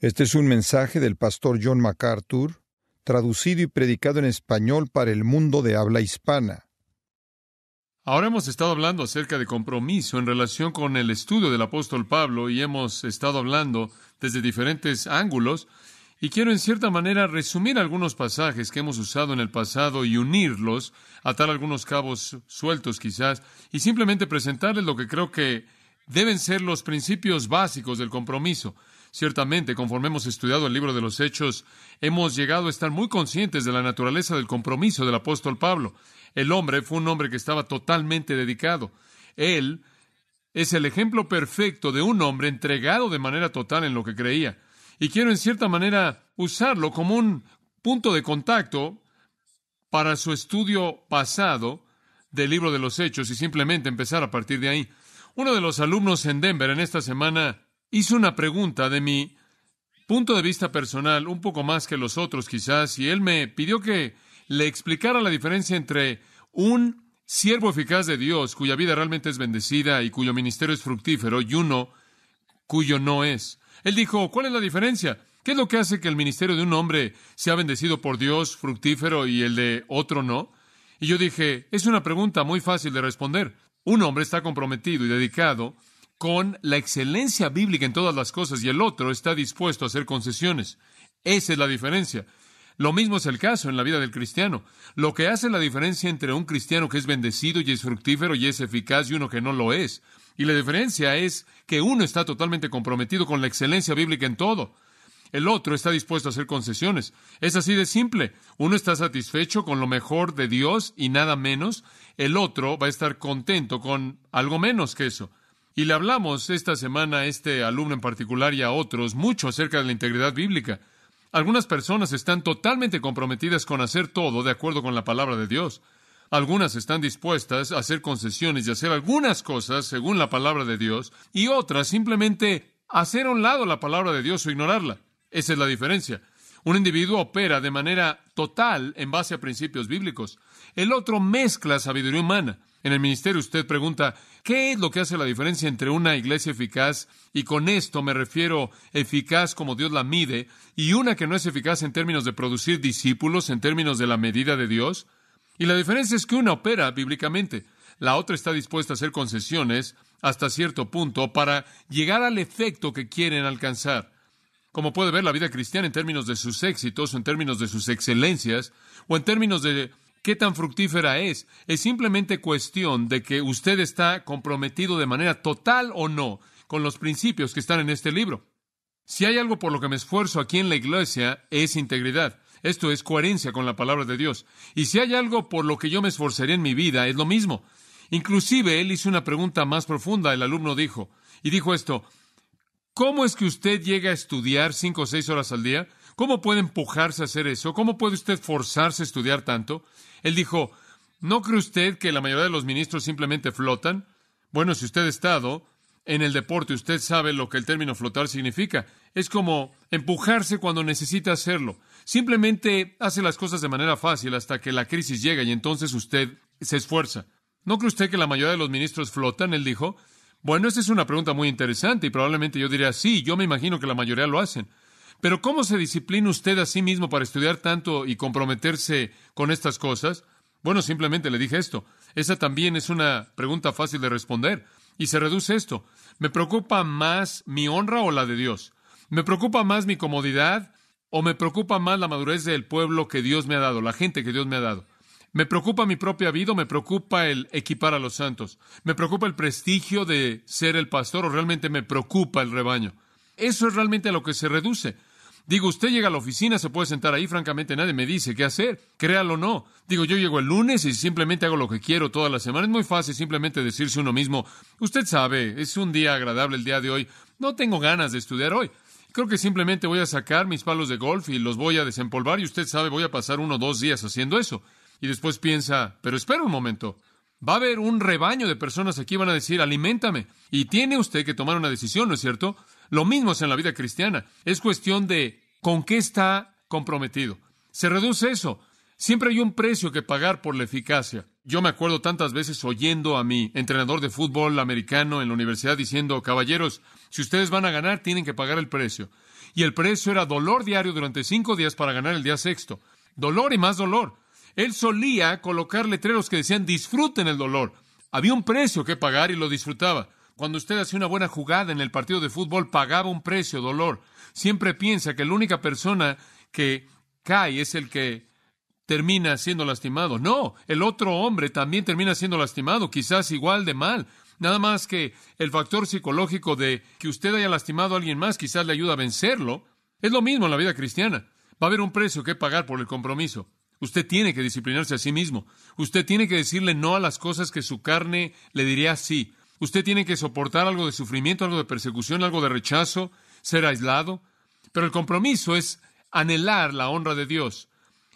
Este es un mensaje del pastor John MacArthur, traducido y predicado en español para el mundo de habla hispana. Ahora hemos estado hablando acerca de compromiso en relación con el estudio del apóstol Pablo y hemos estado hablando desde diferentes ángulos y quiero en cierta manera resumir algunos pasajes que hemos usado en el pasado y unirlos, atar algunos cabos sueltos quizás y simplemente presentarles lo que creo que deben ser los principios básicos del compromiso. Ciertamente, conforme hemos estudiado el libro de los Hechos, hemos llegado a estar muy conscientes de la naturaleza del compromiso del apóstol Pablo. El hombre fue un hombre que estaba totalmente dedicado. Él es el ejemplo perfecto de un hombre entregado de manera total en lo que creía. Y quiero en cierta manera usarlo como un punto de contacto para su estudio pasado del libro de los Hechos y simplemente empezar a partir de ahí. Uno de los alumnos en Denver en esta semana hizo una pregunta de mi punto de vista personal, un poco más que los otros quizás, y él me pidió que le explicara la diferencia entre un siervo eficaz de Dios, cuya vida realmente es bendecida y cuyo ministerio es fructífero, y uno cuyo no es. Él dijo, ¿cuál es la diferencia? ¿Qué es lo que hace que el ministerio de un hombre sea bendecido por Dios, fructífero, y el de otro no? Y yo dije, es una pregunta muy fácil de responder. Un hombre está comprometido y dedicado con la excelencia bíblica en todas las cosas y el otro está dispuesto a hacer concesiones. Esa es la diferencia. Lo mismo es el caso en la vida del cristiano. Lo que hace la diferencia entre un cristiano que es bendecido y es fructífero y es eficaz y uno que no lo es. Y la diferencia es que uno está totalmente comprometido con la excelencia bíblica en todo. El otro está dispuesto a hacer concesiones. Es así de simple. Uno está satisfecho con lo mejor de Dios y nada menos. El otro va a estar contento con algo menos que eso. Y le hablamos esta semana a este alumno en particular y a otros mucho acerca de la integridad bíblica. Algunas personas están totalmente comprometidas con hacer todo de acuerdo con la palabra de Dios. Algunas están dispuestas a hacer concesiones y hacer algunas cosas según la palabra de Dios, y otras simplemente hacer a un lado la palabra de Dios o ignorarla. Esa es la diferencia. Un individuo opera de manera total en base a principios bíblicos. El otro mezcla sabiduría humana. En el ministerio usted pregunta, ¿qué es lo que hace la diferencia entre una iglesia eficaz? Y con esto me refiero eficaz como Dios la mide, y una que no es eficaz en términos de producir discípulos, en términos de la medida de Dios. Y la diferencia es que una opera bíblicamente. La otra está dispuesta a hacer concesiones hasta cierto punto para llegar al efecto que quieren alcanzar. Como puede ver la vida cristiana en términos de sus éxitos, o en términos de sus excelencias, o en términos de qué tan fructífera es simplemente cuestión de que usted está comprometido de manera total o no con los principios que están en este libro. Si hay algo por lo que me esfuerzo aquí en la iglesia, es integridad. Esto es coherencia con la palabra de Dios. Y si hay algo por lo que yo me esforzaría en mi vida, es lo mismo. Inclusive, él hizo una pregunta más profunda, el alumno dijo esto, ¿cómo es que usted llega a estudiar 5 o 6 horas al día? ¿Cómo puede empujarse a hacer eso? ¿Cómo puede usted forzarse a estudiar tanto? Él dijo, ¿no cree usted que la mayoría de los ministros simplemente flotan? Bueno, si usted ha estado en el deporte, usted sabe lo que el término flotar significa. Es como empujarse cuando necesita hacerlo. Simplemente hace las cosas de manera fácil hasta que la crisis llega y entonces usted se esfuerza. ¿No cree usted que la mayoría de los ministros flotan? Él dijo, bueno, esa es una pregunta muy interesante y probablemente yo diría, sí, yo me imagino que la mayoría lo hacen. Pero ¿cómo se disciplina usted a sí mismo para estudiar tanto y comprometerse con estas cosas? Bueno, simplemente le dije esto. Esa también es una pregunta fácil de responder. Y se reduce esto. ¿Me preocupa más mi honra o la de Dios? ¿Me preocupa más mi comodidad o me preocupa más la madurez del pueblo que Dios me ha dado, la gente que Dios me ha dado? ¿Me preocupa mi propia vida o me preocupa el equipar a los santos? ¿Me preocupa el prestigio de ser el pastor o realmente me preocupa el rebaño? Eso es realmente a lo que se reduce. Digo, usted llega a la oficina, se puede sentar ahí, francamente nadie me dice qué hacer, créalo o no. Digo, yo llego el lunes y simplemente hago lo que quiero toda la semana. Es muy fácil simplemente decirse uno mismo, usted sabe, es un día agradable el día de hoy, no tengo ganas de estudiar hoy. Creo que simplemente voy a sacar mis palos de golf y los voy a desempolvar y usted sabe, voy a pasar 1 o 2 días haciendo eso. Y después piensa, pero espera un momento, va a haber un rebaño de personas aquí, van a decir, aliméntame. Y tiene usted que tomar una decisión, ¿no es cierto? Lo mismo es en la vida cristiana. Es cuestión de con qué está comprometido. Se reduce eso. Siempre hay un precio que pagar por la eficacia. Yo me acuerdo tantas veces oyendo a mi entrenador de fútbol americano en la universidad diciendo, caballeros, si ustedes van a ganar, tienen que pagar el precio. y el precio era dolor diario durante 5 días para ganar el día sexto. Dolor y más dolor. Él solía colocar letreros que decían, disfruten el dolor. Había un precio que pagar y lo disfrutaba. Cuando usted hacía una buena jugada en el partido de fútbol, pagaba un precio, dolor. Siempre piensa que la única persona que cae es el que termina siendo lastimado. No, el otro hombre también termina siendo lastimado, quizás igual de mal. Nada más que el factor psicológico de que usted haya lastimado a alguien más quizás le ayuda a vencerlo. Es lo mismo en la vida cristiana. Va a haber un precio que pagar por el compromiso. Usted tiene que disciplinarse a sí mismo. Usted tiene que decirle no a las cosas que su carne le diría sí. Usted tiene que soportar algo de sufrimiento, algo de persecución, algo de rechazo, ser aislado. Pero el compromiso es anhelar la honra de Dios,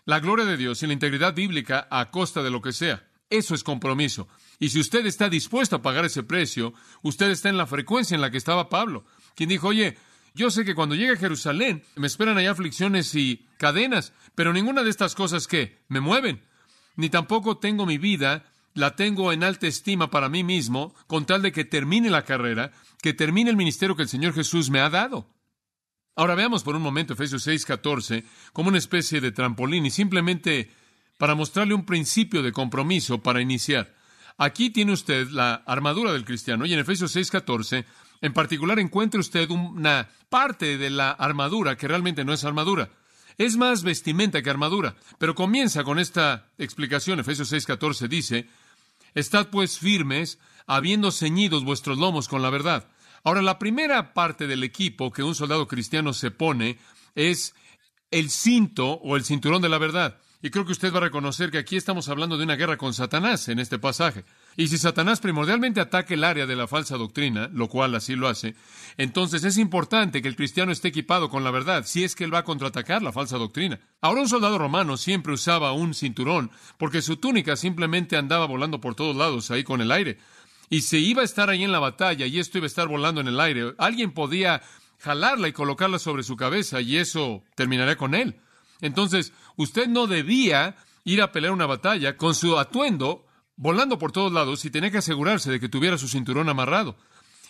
la gloria de Dios y la integridad bíblica a costa de lo que sea. Eso es compromiso. Y si usted está dispuesto a pagar ese precio, usted está en la frecuencia en la que estaba Pablo, quien dijo, oye, yo sé que cuando llegue a Jerusalén me esperan allá aflicciones y cadenas, pero ninguna de estas cosas que me mueven, ni tampoco tengo mi vida, la tengo en alta estima para mí mismo, con tal de que termine la carrera, que termine el ministerio que el Señor Jesús me ha dado. Ahora veamos por un momento Efesios 6:14 como una especie de trampolín y simplemente para mostrarle un principio de compromiso para iniciar. Aquí tiene usted la armadura del cristiano y en Efesios 6:14 en particular encuentra usted una parte de la armadura que realmente no es armadura. Es más vestimenta que armadura, pero comienza con esta explicación. Efesios 6:14 dice, estad pues firmes, habiendo ceñidos vuestros lomos con la verdad. Ahora, la primera parte del equipo que un soldado cristiano se pone es el cinto o el cinturón de la verdad. Y creo que usted va a reconocer que aquí estamos hablando de una guerra con Satanás en este pasaje. Y si Satanás primordialmente ataca el área de la falsa doctrina, lo cual así lo hace, entonces es importante que el cristiano esté equipado con la verdad, si es que él va a contraatacar la falsa doctrina. Ahora, un soldado romano siempre usaba un cinturón, porque su túnica simplemente andaba volando por todos lados ahí con el aire. Y si iba a estar ahí en la batalla y esto iba a estar volando en el aire, alguien podía jalarla y colocarla sobre su cabeza y eso terminaría con él. Entonces, usted no debía ir a pelear una batalla con su atuendo volando por todos lados y tenía que asegurarse de que tuviera su cinturón amarrado.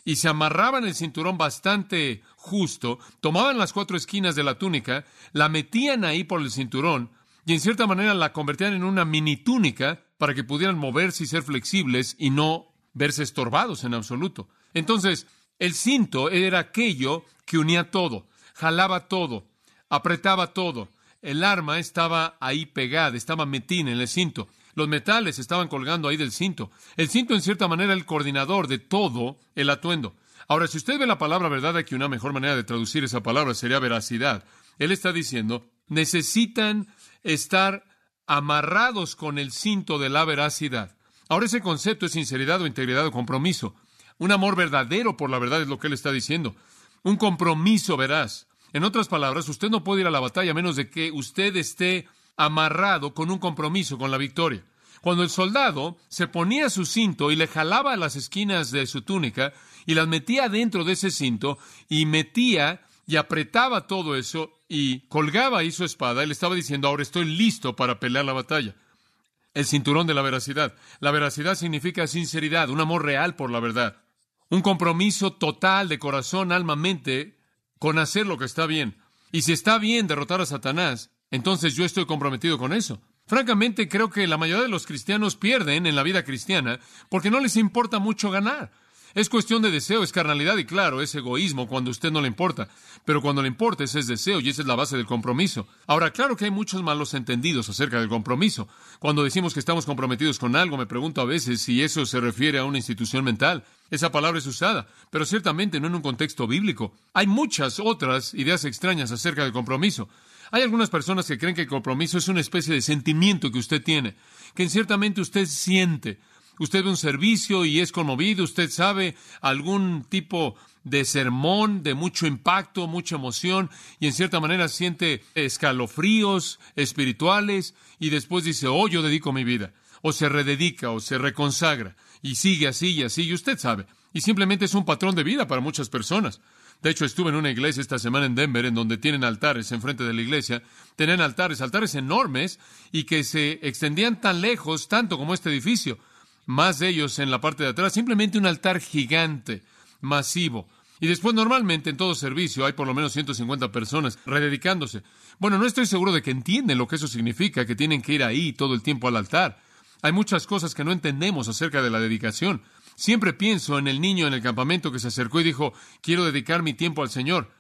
Y se amarraban el cinturón bastante justo, tomaban las 4 esquinas de la túnica, la metían ahí por el cinturón y en cierta manera la convertían en una mini túnica para que pudieran moverse y ser flexibles y no verse estorbados en absoluto. Entonces, el cinto era aquello que unía todo, jalaba todo, apretaba todo. El arma estaba ahí pegada, estaba metida en el cinto. Los metales estaban colgando ahí del cinto. El cinto, en cierta manera, era el coordinador de todo el atuendo. Ahora, si usted ve la palabra verdad, aquí una mejor manera de traducir esa palabra sería veracidad. Él está diciendo, necesitan estar amarrados con el cinto de la veracidad. Ahora, ese concepto es sinceridad o integridad o compromiso. Un amor verdadero por la verdad es lo que él está diciendo. Un compromiso veraz. En otras palabras, usted no puede ir a la batalla a menos de que usted esté amarrado con un compromiso con la victoria. Cuando el soldado se ponía su cinto y le jalaba a las esquinas de su túnica y las metía dentro de ese cinto y metía y apretaba todo eso y colgaba ahí su espada, él estaba diciendo, ahora estoy listo para pelear la batalla. El cinturón de la veracidad. La veracidad significa sinceridad, un amor real por la verdad. Un compromiso total de corazón, alma, mente, con hacer lo que está bien. Y si está bien derrotar a Satanás, entonces yo estoy comprometido con eso. Francamente, creo que la mayoría de los cristianos pierden en la vida cristiana porque no les importa mucho ganar. Es cuestión de deseo, es carnalidad y claro, es egoísmo cuando a usted no le importa. Pero cuando le importa, ese es deseo y esa es la base del compromiso. Ahora, claro que hay muchos malos entendidos acerca del compromiso. Cuando decimos que estamos comprometidos con algo, me pregunto a veces si eso se refiere a una institución mental. Esa palabra es usada, pero ciertamente no en un contexto bíblico. Hay muchas otras ideas extrañas acerca del compromiso. Hay algunas personas que creen que el compromiso es una especie de sentimiento que usted tiene, que ciertamente usted siente. Usted ve un servicio y es conmovido, usted sabe algún tipo de sermón de mucho impacto, mucha emoción, y en cierta manera siente escalofríos espirituales, y después dice, oh, yo dedico mi vida, o se rededica, o se reconsagra, y sigue así y así, y usted sabe. Y simplemente es un patrón de vida para muchas personas. De hecho, estuve en una iglesia esta semana en Denver, en donde tienen altares enfrente de la iglesia. Tenían altares enormes, y que se extendían tan lejos, tanto como este edificio. Más de ellos en la parte de atrás, simplemente un altar gigante, masivo. Y después, normalmente, en todo servicio hay por lo menos 150 personas rededicándose. Bueno, no estoy seguro de que entienden lo que eso significa, que tienen que ir ahí todo el tiempo al altar. Hay muchas cosas que no entendemos acerca de la dedicación. Siempre pienso en el niño en el campamento que se acercó y dijo, quiero dedicar mi tiempo al Señor.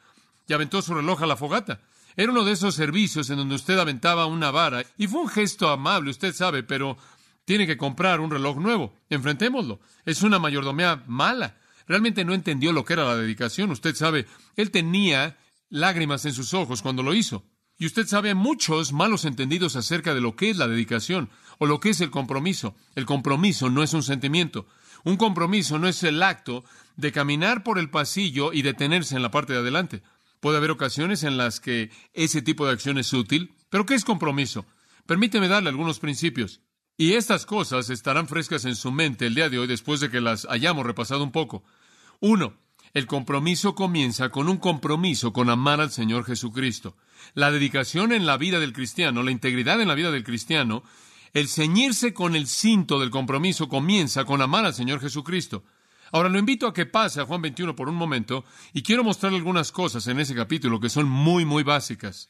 Y aventó su reloj a la fogata. Era uno de esos servicios en donde usted aventaba una vara. Y fue un gesto amable, usted sabe, pero tiene que comprar un reloj nuevo. Enfrentémoslo. Es una mayordomía mala. Realmente no entendió lo que era la dedicación. Usted sabe, él tenía lágrimas en sus ojos cuando lo hizo. Y usted sabe, hay muchos malos entendidos acerca de lo que es la dedicación o lo que es el compromiso. El compromiso no es un sentimiento. Un compromiso no es el acto de caminar por el pasillo y detenerse en la parte de adelante. Puede haber ocasiones en las que ese tipo de acción es útil, pero ¿qué es compromiso? Permíteme darle algunos principios. Y estas cosas estarán frescas en su mente el día de hoy después de que las hayamos repasado un poco. 1. El compromiso comienza con un compromiso con amar al Señor Jesucristo. La dedicación en la vida del cristiano, la integridad en la vida del cristiano, el ceñirse con el cinto del compromiso comienza con amar al Señor Jesucristo. Ahora lo invito a que pase a Juan 21 por un momento y quiero mostrarle algunas cosas en ese capítulo que son muy, muy básicas.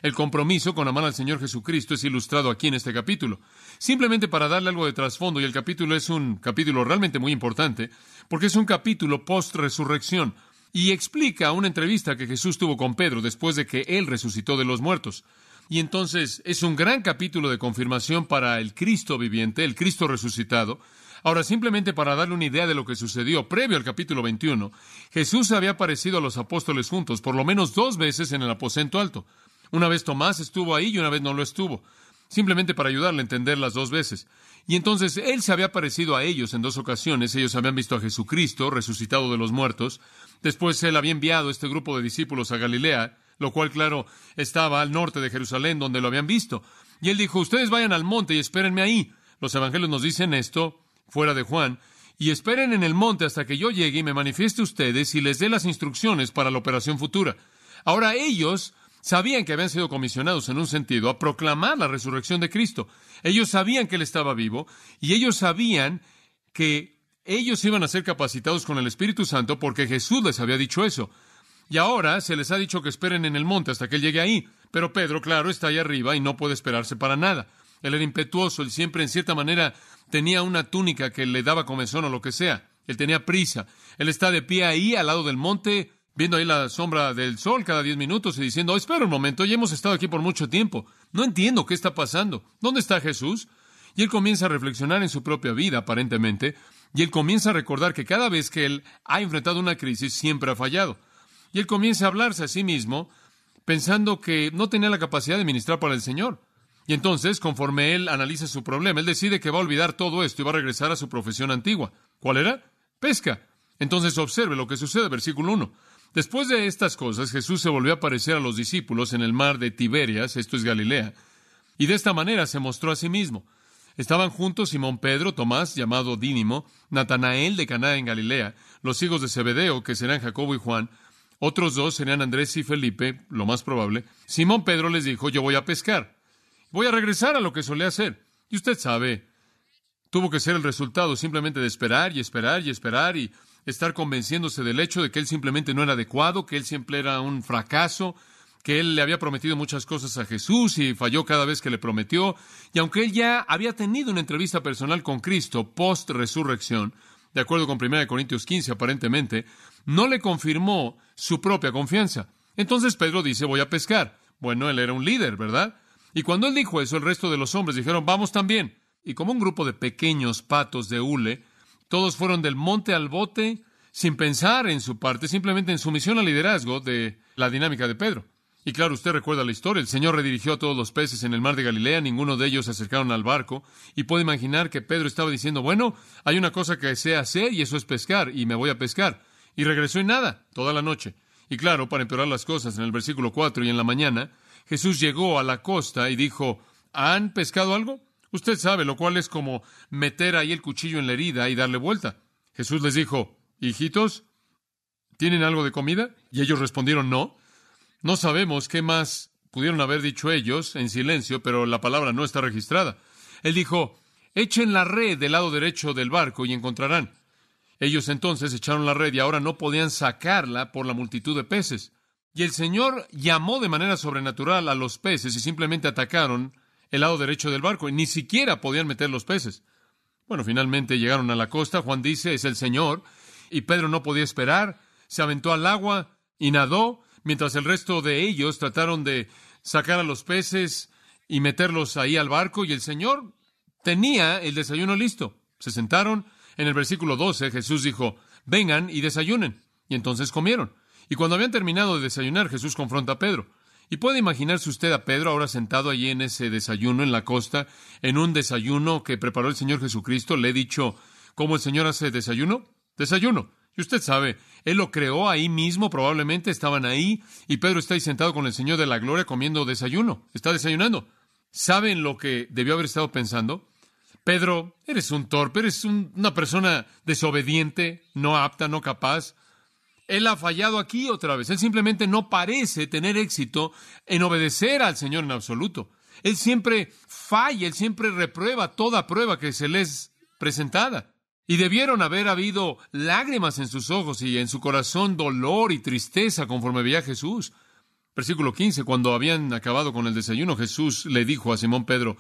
El compromiso con amar al Señor Jesucristo es ilustrado aquí en este capítulo. Simplemente para darle algo de trasfondo, y el capítulo es un capítulo realmente muy importante, porque es un capítulo post-resurrección, y explica una entrevista que Jesús tuvo con Pedro después de que él resucitó de los muertos. Y entonces es un gran capítulo de confirmación para el Cristo viviente, el Cristo resucitado. Ahora, simplemente para darle una idea de lo que sucedió previo al capítulo 21, Jesús había aparecido a los apóstoles juntos por lo menos 2 veces en el aposento alto. Una vez Tomás estuvo ahí y una vez no lo estuvo, simplemente para ayudarle a entender las 2 veces. Y entonces él se había aparecido a ellos en 2 ocasiones. Ellos habían visto a Jesucristo resucitado de los muertos. Después él había enviado a este grupo de discípulos a Galilea, lo cual, claro, estaba al norte de Jerusalén, donde lo habían visto. Y él dijo, ustedes vayan al monte y espérenme ahí. Los evangelios nos dicen esto, fuera de Juan, y esperen en el monte hasta que yo llegue y me manifieste a ustedes y les dé las instrucciones para la operación futura. Ahora ellos sabían que habían sido comisionados en un sentido a proclamar la resurrección de Cristo. Ellos sabían que Él estaba vivo y ellos sabían que ellos iban a ser capacitados con el Espíritu Santo porque Jesús les había dicho eso. Y ahora se les ha dicho que esperen en el monte hasta que Él llegue ahí. Pero Pedro, claro, está ahí arriba y no puede esperarse para nada. Él era impetuoso, él siempre en cierta manera tenía una túnica que le daba comezón o lo que sea. Él tenía prisa. Él está de pie ahí al lado del monte, viendo ahí la sombra del sol cada 10 minutos y diciendo, espera un momento, ya hemos estado aquí por mucho tiempo. No entiendo qué está pasando. ¿Dónde está Jesús? Y él comienza a reflexionar en su propia vida, aparentemente, y él comienza a recordar que cada vez que él ha enfrentado una crisis, siempre ha fallado. Y él comienza a hablarse a sí mismo, pensando que no tenía la capacidad de ministrar para el Señor. Y entonces, conforme él analiza su problema, él decide que va a olvidar todo esto y va a regresar a su profesión antigua. ¿Cuál era? Pesca. Entonces observe lo que sucede, versículo 1. Después de estas cosas, Jesús se volvió a aparecer a los discípulos en el mar de Tiberias, esto es Galilea, y de esta manera se mostró a sí mismo. Estaban juntos Simón Pedro, Tomás, llamado Dídimo, Natanael de Caná en Galilea, los hijos de Zebedeo, que serán Jacobo y Juan. Otros 2 serían Andrés y Felipe, lo más probable. Simón Pedro les dijo, yo voy a pescar. Voy a regresar a lo que solía hacer. Y usted sabe, tuvo que ser el resultado simplemente de esperar y esperar y esperar y estar convenciéndose del hecho de que él simplemente no era adecuado, que él siempre era un fracaso, que él le había prometido muchas cosas a Jesús y falló cada vez que le prometió. Y aunque él ya había tenido una entrevista personal con Cristo post-resurrección, de acuerdo con 1 Corintios 15 aparentemente, no le confirmó su propia confianza. Entonces Pedro dice, voy a pescar. Bueno, él era un líder, ¿verdad? Y cuando él dijo eso, el resto de los hombres dijeron, vamos también. Y como un grupo de pequeños patos de hule, todos fueron del monte al bote, sin pensar en su parte, simplemente en sumisión al liderazgo de la dinámica de Pedro. Y claro, usted recuerda la historia. El Señor redirigió a todos los peces en el mar de Galilea, ninguno de ellos se acercaron al barco, y puede imaginar que Pedro estaba diciendo, bueno, hay una cosa que sé hacer, y eso es pescar, y me voy a pescar. Y regresó y nada, toda la noche. Y claro, para empeorar las cosas, en el versículo 4 y en la mañana, Jesús llegó a la costa y dijo, ¿han pescado algo? Usted sabe, lo cual es como meter ahí el cuchillo en la herida y darle vuelta. Jesús les dijo, hijitos, ¿tienen algo de comida? Y ellos respondieron, no. No sabemos qué más pudieron haber dicho ellos en silencio, pero la palabra no está registrada. Él dijo, echen la red del lado derecho del barco y encontrarán. Ellos entonces echaron la red y ahora no podían sacarla por la multitud de peces. Y el Señor llamó de manera sobrenatural a los peces y simplemente atacaron el lado derecho del barco y ni siquiera podían meter los peces. Bueno, finalmente llegaron a la costa. Juan dice, es el Señor. Y Pedro no podía esperar. Se aventó al agua y nadó, mientras el resto de ellos trataron de sacar a los peces y meterlos ahí al barco. Y el Señor tenía el desayuno listo. Se sentaron. En el versículo 12, Jesús dijo, vengan y desayunen. Y entonces comieron. Y cuando habían terminado de desayunar, Jesús confronta a Pedro. Y puede imaginarse usted a Pedro ahora sentado allí en ese desayuno en la costa, en un desayuno que preparó el Señor Jesucristo. Le he dicho, ¿cómo el Señor hace desayuno? Desayuno. Y usted sabe, Él lo creó ahí mismo, probablemente estaban ahí, y Pedro está ahí sentado con el Señor de la Gloria comiendo desayuno. Está desayunando. ¿Saben lo que debió haber estado pensando? Pedro, eres un torpe, eres una persona desobediente, no apta, no capaz. Él ha fallado aquí otra vez. Él simplemente no parece tener éxito en obedecer al Señor en absoluto. Él siempre falla, él siempre reprueba toda prueba que se le es presentada. Y debieron haber habido lágrimas en sus ojos y en su corazón dolor y tristeza conforme veía a Jesús. Versículo 15, cuando habían acabado con el desayuno, Jesús le dijo a Simón Pedro,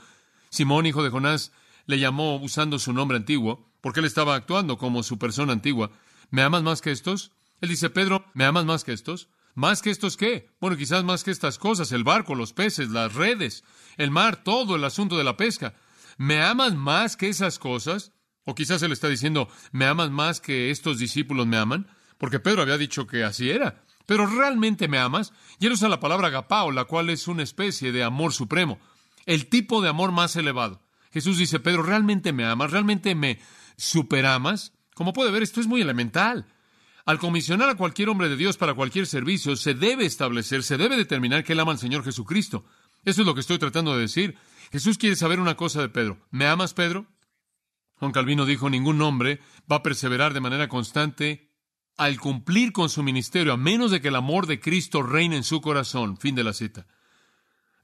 Simón, hijo de Jonás, le llamó usando su nombre antiguo, porque él estaba actuando como su persona antigua. ¿Me amas más que estos? Él dice, Pedro, ¿me amas más que estos? ¿Más que estos qué? Bueno, quizás más que estas cosas, el barco, los peces, las redes, el mar, todo el asunto de la pesca. ¿Me amas más que esas cosas? O quizás él está diciendo, ¿me amas más que estos discípulos me aman? Porque Pedro había dicho que así era. ¿Pero realmente me amas? Y él usa la palabra agapao, la cual es una especie de amor supremo. El tipo de amor más elevado. Jesús dice, Pedro, ¿realmente me amas? ¿Realmente me superamas? Como puede ver, esto es muy elemental. Al comisionar a cualquier hombre de Dios para cualquier servicio, se debe establecer, se debe determinar que él ama al Señor Jesucristo. Eso es lo que estoy tratando de decir. Jesús quiere saber una cosa de Pedro. ¿Me amas, Pedro? Juan Calvino dijo, ningún hombre va a perseverar de manera constante al cumplir con su ministerio, a menos de que el amor de Cristo reine en su corazón. Fin de la cita.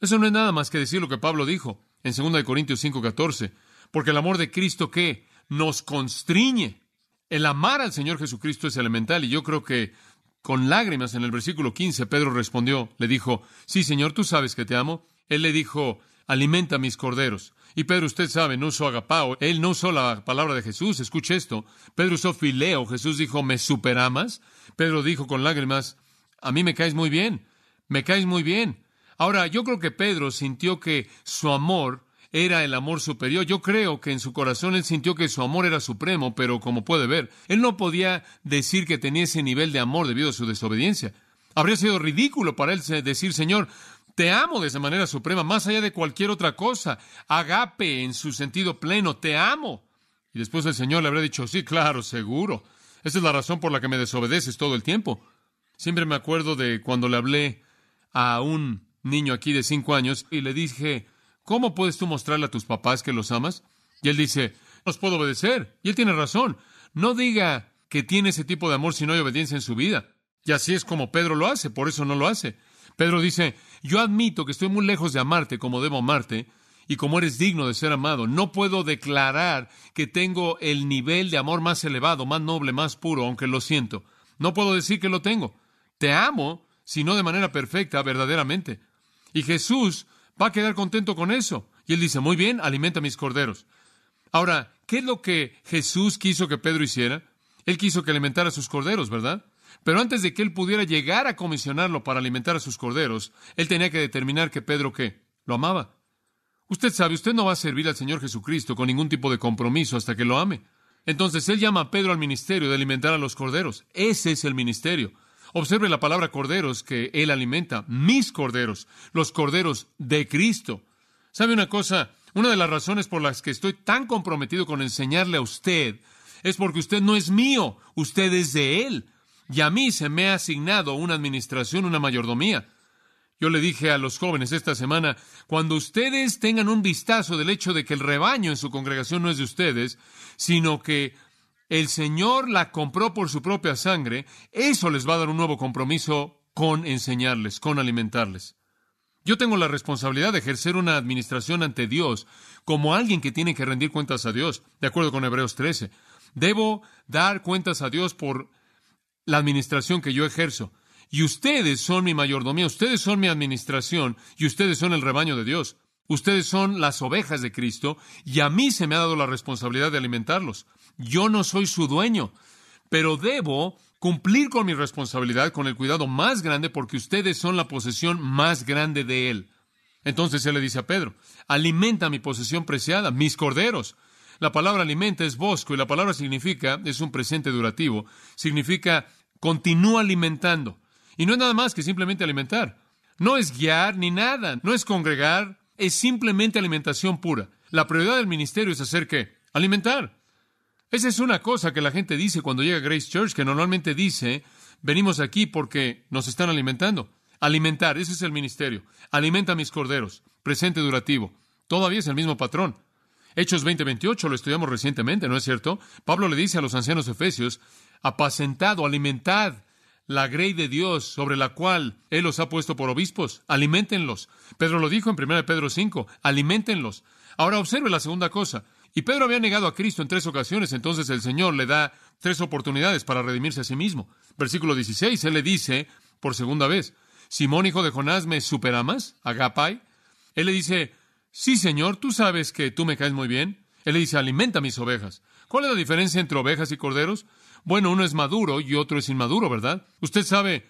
Eso no es nada más que decir lo que Pablo dijo en 2 Corintios 5:14. Porque el amor de Cristo, ¿qué? Nos constriñe. El amar al Señor Jesucristo es elemental, y yo creo que con lágrimas en el versículo 15, Pedro respondió, le dijo, sí, Señor, tú sabes que te amo. Él le dijo, alimenta mis corderos. Y Pedro, usted sabe, no usó agapao. Él no usó la palabra de Jesús. Escuche esto. Pedro usó fileo. Jesús dijo, ¿me superamas? Pedro dijo con lágrimas, a mí me caes muy bien. Me caes muy bien. Ahora, yo creo que Pedro sintió que su amor era el amor superior. Yo creo que en su corazón él sintió que su amor era supremo, pero como puede ver, él no podía decir que tenía ese nivel de amor debido a su desobediencia. Habría sido ridículo para él decir, Señor, te amo de esa manera suprema, más allá de cualquier otra cosa. Agape en su sentido pleno, te amo. Y después el Señor le habría dicho, sí, claro, seguro. Esa es la razón por la que me desobedeces todo el tiempo. Siempre me acuerdo de cuando le hablé a un niño aquí de 5 años y le dije, ¿cómo puedes tú mostrarle a tus papás que los amas? Y él dice, los puedo obedecer. Y él tiene razón. No diga que tiene ese tipo de amor si no hay obediencia en su vida. Y así es como Pedro lo hace, por eso no lo hace. Pedro dice, yo admito que estoy muy lejos de amarte como debo amarte y como eres digno de ser amado. No puedo declarar que tengo el nivel de amor más elevado, más noble, más puro, aunque lo siento. No puedo decir que lo tengo. Te amo, si no de manera perfecta, verdaderamente. Y Jesús va a quedar contento con eso. Y él dice, muy bien, alimenta mis corderos. Ahora, ¿qué es lo que Jesús quiso que Pedro hiciera? Él quiso que alimentara a sus corderos, ¿verdad? Pero antes de que él pudiera llegar a comisionarlo para alimentar a sus corderos, él tenía que determinar que Pedro, ¿qué? Lo amaba. Usted sabe, usted no va a servir al Señor Jesucristo con ningún tipo de compromiso hasta que lo ame. Entonces, él llama a Pedro al ministerio de alimentar a los corderos. Ese es el ministerio. Observe la palabra corderos que él alimenta. Mis corderos, los corderos de Cristo. ¿Sabe una cosa? Una de las razones por las que estoy tan comprometido con enseñarle a usted es porque usted no es mío, usted es de Él. Y a mí se me ha asignado una administración, una mayordomía. Yo le dije a los jóvenes esta semana, cuando ustedes tengan un vistazo del hecho de que el rebaño en su congregación no es de ustedes, sino que el Señor la compró por su propia sangre, eso les va a dar un nuevo compromiso con enseñarles, con alimentarles. Yo tengo la responsabilidad de ejercer una administración ante Dios como alguien que tiene que rendir cuentas a Dios, de acuerdo con Hebreos 13. Debo dar cuentas a Dios por la administración que yo ejerzo. Y ustedes son mi mayordomía, ustedes son mi administración, y ustedes son el rebaño de Dios. Ustedes son las ovejas de Cristo, y a mí se me ha dado la responsabilidad de alimentarlos. Yo no soy su dueño, pero debo cumplir con mi responsabilidad, con el cuidado más grande, porque ustedes son la posesión más grande de Él. Entonces Él le dice a Pedro, alimenta mi posesión preciada, mis corderos. La palabra alimenta es bosco, y la palabra significa, es un presente durativo, significa continúa alimentando. Y no es nada más que simplemente alimentar. No es guiar ni nada, no es congregar, es simplemente alimentación pura. La prioridad del ministerio es hacer ¿qué? Alimentar. Esa es una cosa que la gente dice cuando llega a Grace Church, que normalmente dice, venimos aquí porque nos están alimentando. Alimentar, ese es el ministerio. Alimenta a mis corderos, presente durativo. Todavía es el mismo patrón. Hechos 20:28 lo estudiamos recientemente, ¿no es cierto? Pablo le dice a los ancianos efesios, apacentad o alimentad la grey de Dios sobre la cual Él los ha puesto por obispos. Aliméntenlos. Pedro lo dijo en 1 Pedro 5, aliméntenlos. Ahora observe la segunda cosa. Y Pedro había negado a Cristo en 3 ocasiones, entonces el Señor le da 3 oportunidades para redimirse a sí mismo. Versículo 16, Él le dice por segunda vez, Simón, hijo de Jonás, ¿me superamas? Agapai. Él le dice, sí, Señor, tú sabes que tú me caes muy bien. Él le dice, alimenta mis ovejas. ¿Cuál es la diferencia entre ovejas y corderos? Bueno, uno es maduro y otro es inmaduro, ¿verdad? Usted sabe,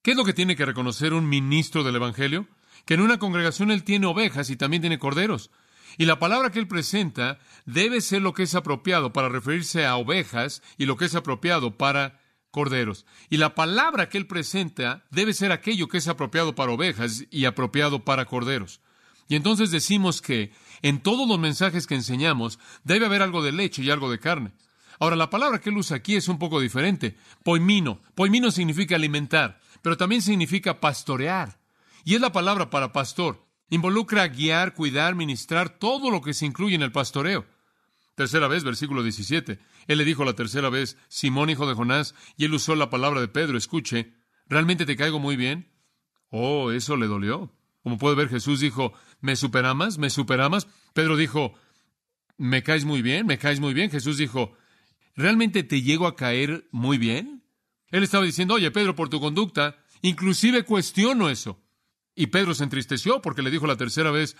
¿qué es lo que tiene que reconocer un ministro del Evangelio? Que en una congregación él tiene ovejas y también tiene corderos. Y la palabra que él presenta debe ser lo que es apropiado para referirse a ovejas y lo que es apropiado para corderos. Y la palabra que él presenta debe ser aquello que es apropiado para ovejas y apropiado para corderos. Y entonces decimos que en todos los mensajes que enseñamos debe haber algo de leche y algo de carne. Ahora, la palabra que él usa aquí es un poco diferente. Poimino. Poimino significa alimentar, pero también significa pastorear. Y es la palabra para pastor. Involucra guiar, cuidar, ministrar, todo lo que se incluye en el pastoreo. Tercera vez, versículo 17. Él le dijo la tercera vez, Simón, hijo de Jonás, y él usó la palabra de Pedro. Escuche, ¿realmente te caigo muy bien? Oh, eso le dolió. Como puede ver, Jesús dijo, ¿me superamas? ¿Me superamas? Pedro dijo, ¿me caes muy bien? ¿Me caes muy bien? Jesús dijo, ¿realmente te llego a caer muy bien? Él estaba diciendo, oye, Pedro, por tu conducta, inclusive cuestiono eso. Y Pedro se entristeció porque le dijo la tercera vez,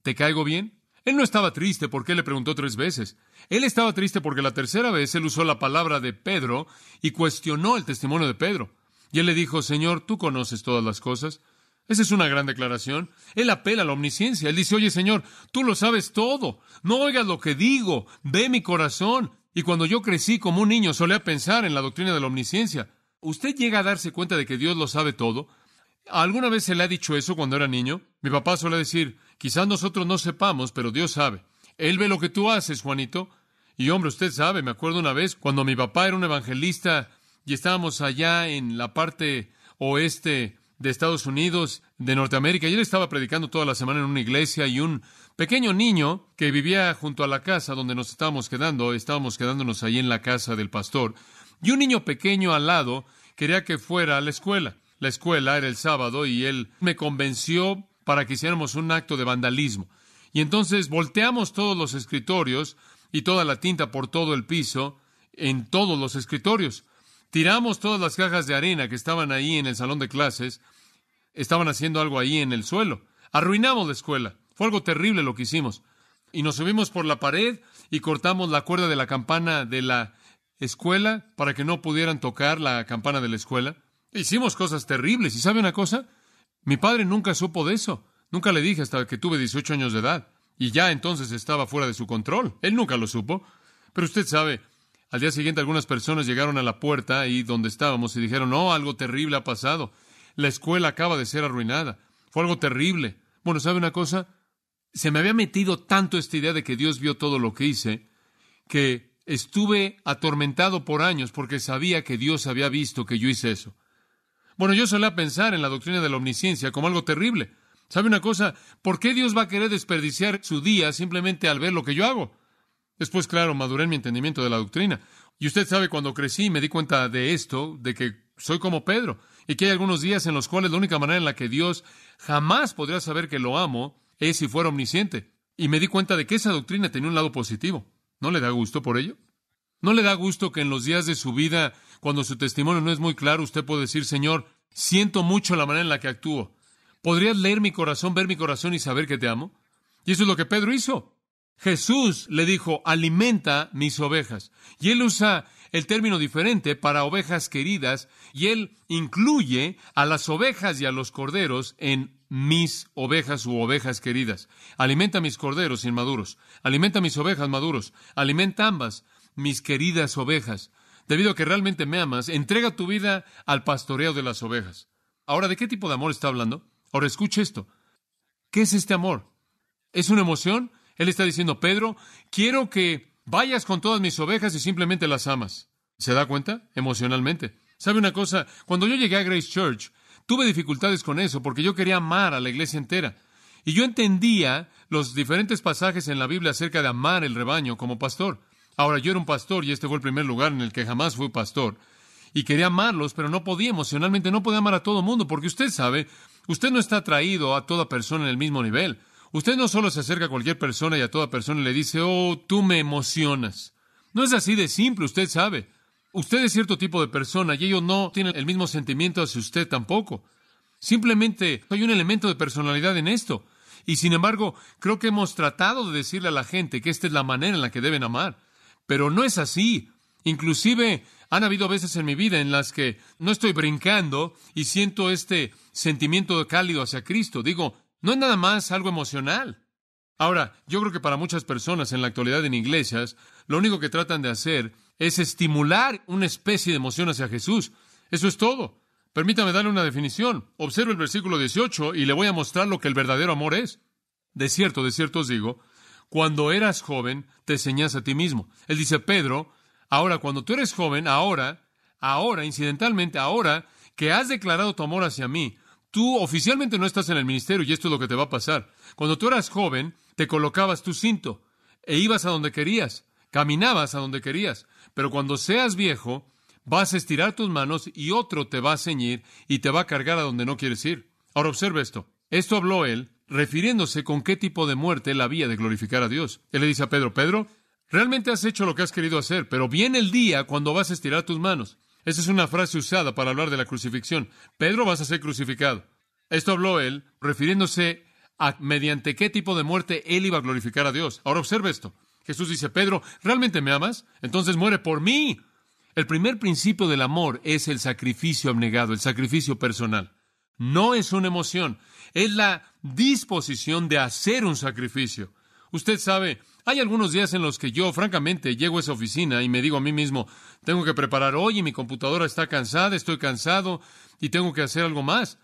¿te caigo bien? Él no estaba triste porque él le preguntó 3 veces. Él estaba triste porque la tercera vez él usó la palabra de Pedro y cuestionó el testimonio de Pedro. Y él le dijo, Señor, tú conoces todas las cosas. Esa es una gran declaración. Él apela a la omnisciencia. Él dice, oye, Señor, tú lo sabes todo. No oigas lo que digo. Ve mi corazón. Y cuando yo crecí como un niño, solía pensar en la doctrina de la omnisciencia. ¿Usted llega a darse cuenta de que Dios lo sabe todo? ¿Alguna vez se le ha dicho eso cuando era niño? Mi papá suele decir, quizás nosotros no sepamos, pero Dios sabe. Él ve lo que tú haces, Juanito. Y hombre, usted sabe, me acuerdo una vez cuando mi papá era un evangelista y estábamos allá en la parte oeste de Estados Unidos, de Norteamérica, y él estaba predicando toda la semana en una iglesia y un pequeño niño que vivía junto a la casa donde nos estábamos quedándonos ahí en la casa del pastor, y un niño pequeño al lado quería que fuera a la escuela. La escuela era el sábado y él me convenció para que hiciéramos un acto de vandalismo. Y entonces volteamos todos los escritorios y toda la tinta por todo el piso en todos los escritorios. Tiramos todas las cajas de arena que estaban ahí en el salón de clases. Estaban haciendo algo ahí en el suelo. Arruinamos la escuela. Fue algo terrible lo que hicimos. Y nos subimos por la pared y cortamos la cuerda de la campana de la escuela para que no pudieran tocar la campana de la escuela. Hicimos cosas terribles. ¿Y sabe una cosa? Mi padre nunca supo de eso. Nunca le dije hasta que tuve 18 años de edad. Y ya entonces estaba fuera de su control. Él nunca lo supo. Pero usted sabe, al día siguiente algunas personas llegaron a la puerta ahí donde estábamos y dijeron, no, algo terrible ha pasado. La escuela acaba de ser arruinada. Fue algo terrible. Bueno, ¿sabe una cosa? Se me había metido tanto esta idea de que Dios vio todo lo que hice, que estuve atormentado por años porque sabía que Dios había visto que yo hice eso. Bueno, yo solía pensar en la doctrina de la omnisciencia como algo terrible. ¿Sabe una cosa? ¿Por qué Dios va a querer desperdiciar su día simplemente al ver lo que yo hago? Después, claro, maduré en mi entendimiento de la doctrina. Y usted sabe, cuando crecí me di cuenta de esto, de que soy como Pedro, y que hay algunos días en los cuales la única manera en la que Dios jamás podría saber que lo amo es si fuera omnisciente. Y me di cuenta de que esa doctrina tenía un lado positivo. ¿No le da gusto por ello? ¿No le da gusto que en los días de su vida, cuando su testimonio no es muy claro, usted puede decir, Señor, siento mucho la manera en la que actúo? ¿Podrías leer mi corazón, ver mi corazón y saber que te amo? Y eso es lo que Pedro hizo. Jesús le dijo, alimenta mis ovejas. Y él usa el término diferente para ovejas queridas, y él incluye a las ovejas y a los corderos en mis ovejas u ovejas queridas. Alimenta mis corderos inmaduros. Alimenta mis ovejas maduros. Alimenta ambas, mis queridas ovejas. Debido a que realmente me amas, entrega tu vida al pastoreo de las ovejas. Ahora, ¿de qué tipo de amor está hablando? Ahora, escuche esto. ¿Qué es este amor? ¿Es una emoción? Él está diciendo, Pedro, quiero que vayas con todas mis ovejas y simplemente las amas. ¿Se da cuenta? Emocionalmente. ¿Sabe una cosa? Cuando yo llegué a Grace Church, tuve dificultades con eso porque yo quería amar a la iglesia entera. Y yo entendía los diferentes pasajes en la Biblia acerca de amar el rebaño como pastor. Ahora, yo era un pastor y este fue el primer lugar en el que jamás fui pastor. Y quería amarlos, pero no podía emocionalmente, no podía amar a todo mundo, porque usted sabe, usted no está atraído a toda persona en el mismo nivel. Usted no solo se acerca a cualquier persona y a toda persona le dice, oh, tú me emocionas. No es así de simple, usted sabe. Usted es cierto tipo de persona y ellos no tienen el mismo sentimiento hacia usted tampoco. Simplemente hay un elemento de personalidad en esto. Y sin embargo, creo que hemos tratado de decirle a la gente que esta es la manera en la que deben amar. Pero no es así. Inclusive han habido veces en mi vida en las que no estoy brincando y siento este sentimiento cálido hacia Cristo. Digo, no es nada más algo emocional. Ahora, yo creo que para muchas personas en la actualidad en iglesias, lo único que tratan de hacer es estimular una especie de emoción hacia Jesús. Eso es todo. Permítame darle una definición. Observe el versículo 18 y le voy a mostrar lo que el verdadero amor es. De cierto os digo, cuando eras joven, te enseñas a ti mismo. Él dice, Pedro, ahora cuando tú eres joven, ahora, incidentalmente, ahora que has declarado tu amor hacia mí, tú oficialmente no estás en el ministerio y esto es lo que te va a pasar. Cuando tú eras joven, te colocabas tu cinto e ibas a donde querías, caminabas a donde querías. Pero cuando seas viejo, vas a estirar tus manos y otro te va a ceñir y te va a cargar a donde no quieres ir. Ahora observe esto. Esto habló él refiriéndose con qué tipo de muerte él había de glorificar a Dios. Él le dice a Pedro, Pedro, realmente has hecho lo que has querido hacer, pero viene el día cuando vas a estirar tus manos. Esa es una frase usada para hablar de la crucifixión. Pedro, vas a ser crucificado. Esto habló él refiriéndose a mediante qué tipo de muerte él iba a glorificar a Dios. Ahora observe esto. Jesús dice, Pedro, ¿realmente me amas? Entonces muere por mí. El primer principio del amor es el sacrificio abnegado, el sacrificio personal. No es una emoción, es la disposición de hacer un sacrificio. Usted sabe, hay algunos días en los que yo, francamente, llego a esa oficina y me digo a mí mismo, tengo que preparar hoy y mi computadora está cansada, estoy cansado y tengo que hacer algo más.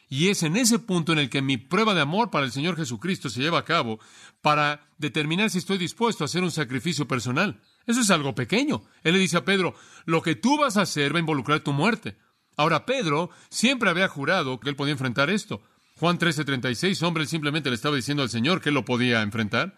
Y es en ese punto en el que mi prueba de amor para el Señor Jesucristo se lleva a cabo para determinar si estoy dispuesto a hacer un sacrificio personal. Eso es algo pequeño. Él le dice a Pedro, lo que tú vas a hacer va a involucrar tu muerte. Ahora, Pedro siempre había jurado que él podía enfrentar esto. Juan 13:36, hombre, él simplemente le estaba diciendo al Señor que él lo podía enfrentar.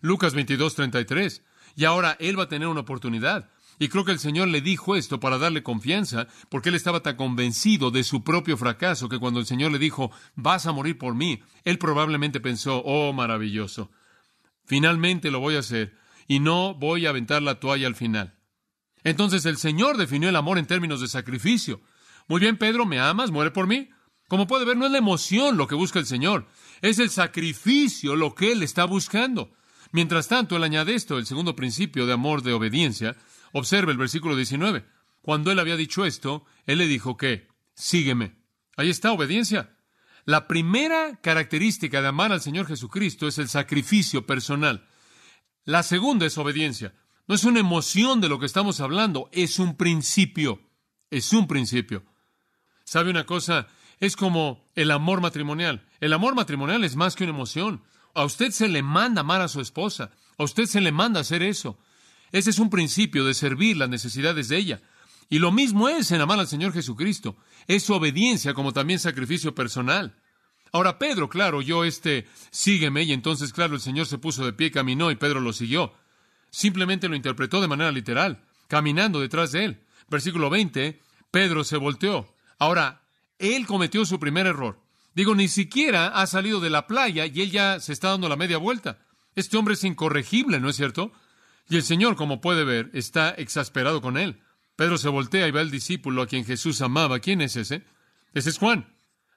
Lucas 22:33, y ahora él va a tener una oportunidad. Y creo que el Señor le dijo esto para darle confianza, porque él estaba tan convencido de su propio fracaso que cuando el Señor le dijo, vas a morir por mí, él probablemente pensó, oh, maravilloso, finalmente lo voy a hacer y no voy a aventar la toalla al final. Entonces el Señor definió el amor en términos de sacrificio. Muy bien, Pedro, ¿me amas? ¿Muere por mí? Como puede ver, no es la emoción lo que busca el Señor, es el sacrificio lo que Él está buscando. Mientras tanto, Él añade esto, el segundo principio de amor de obediencia. Observe el versículo 19. Cuando Él había dicho esto, Él le dijo que, sígueme. Ahí está, obediencia. La primera característica de amar al Señor Jesucristo es el sacrificio personal. La segunda es obediencia. No es una emoción de lo que estamos hablando, es un principio. Es un principio. ¿Sabe una cosa? Es como el amor matrimonial. El amor matrimonial es más que una emoción. A usted se le manda amar a su esposa. A usted se le manda hacer eso. Ese es un principio de servir las necesidades de ella. Y lo mismo es en amar al Señor Jesucristo. Es su obediencia como también sacrificio personal. Ahora Pedro, claro, oyó sígueme, y entonces, claro, el Señor se puso de pie, caminó y Pedro lo siguió. Simplemente lo interpretó de manera literal, caminando detrás de él. Versículo 20, Pedro se volteó. Ahora, él cometió su primer error. Digo, ni siquiera ha salido de la playa y él ya se está dando la media vuelta. Este hombre es incorregible, ¿no es cierto? Y el Señor, como puede ver, está exasperado con él. Pedro se voltea y ve al discípulo a quien Jesús amaba. ¿Quién es ese? Ese es Juan.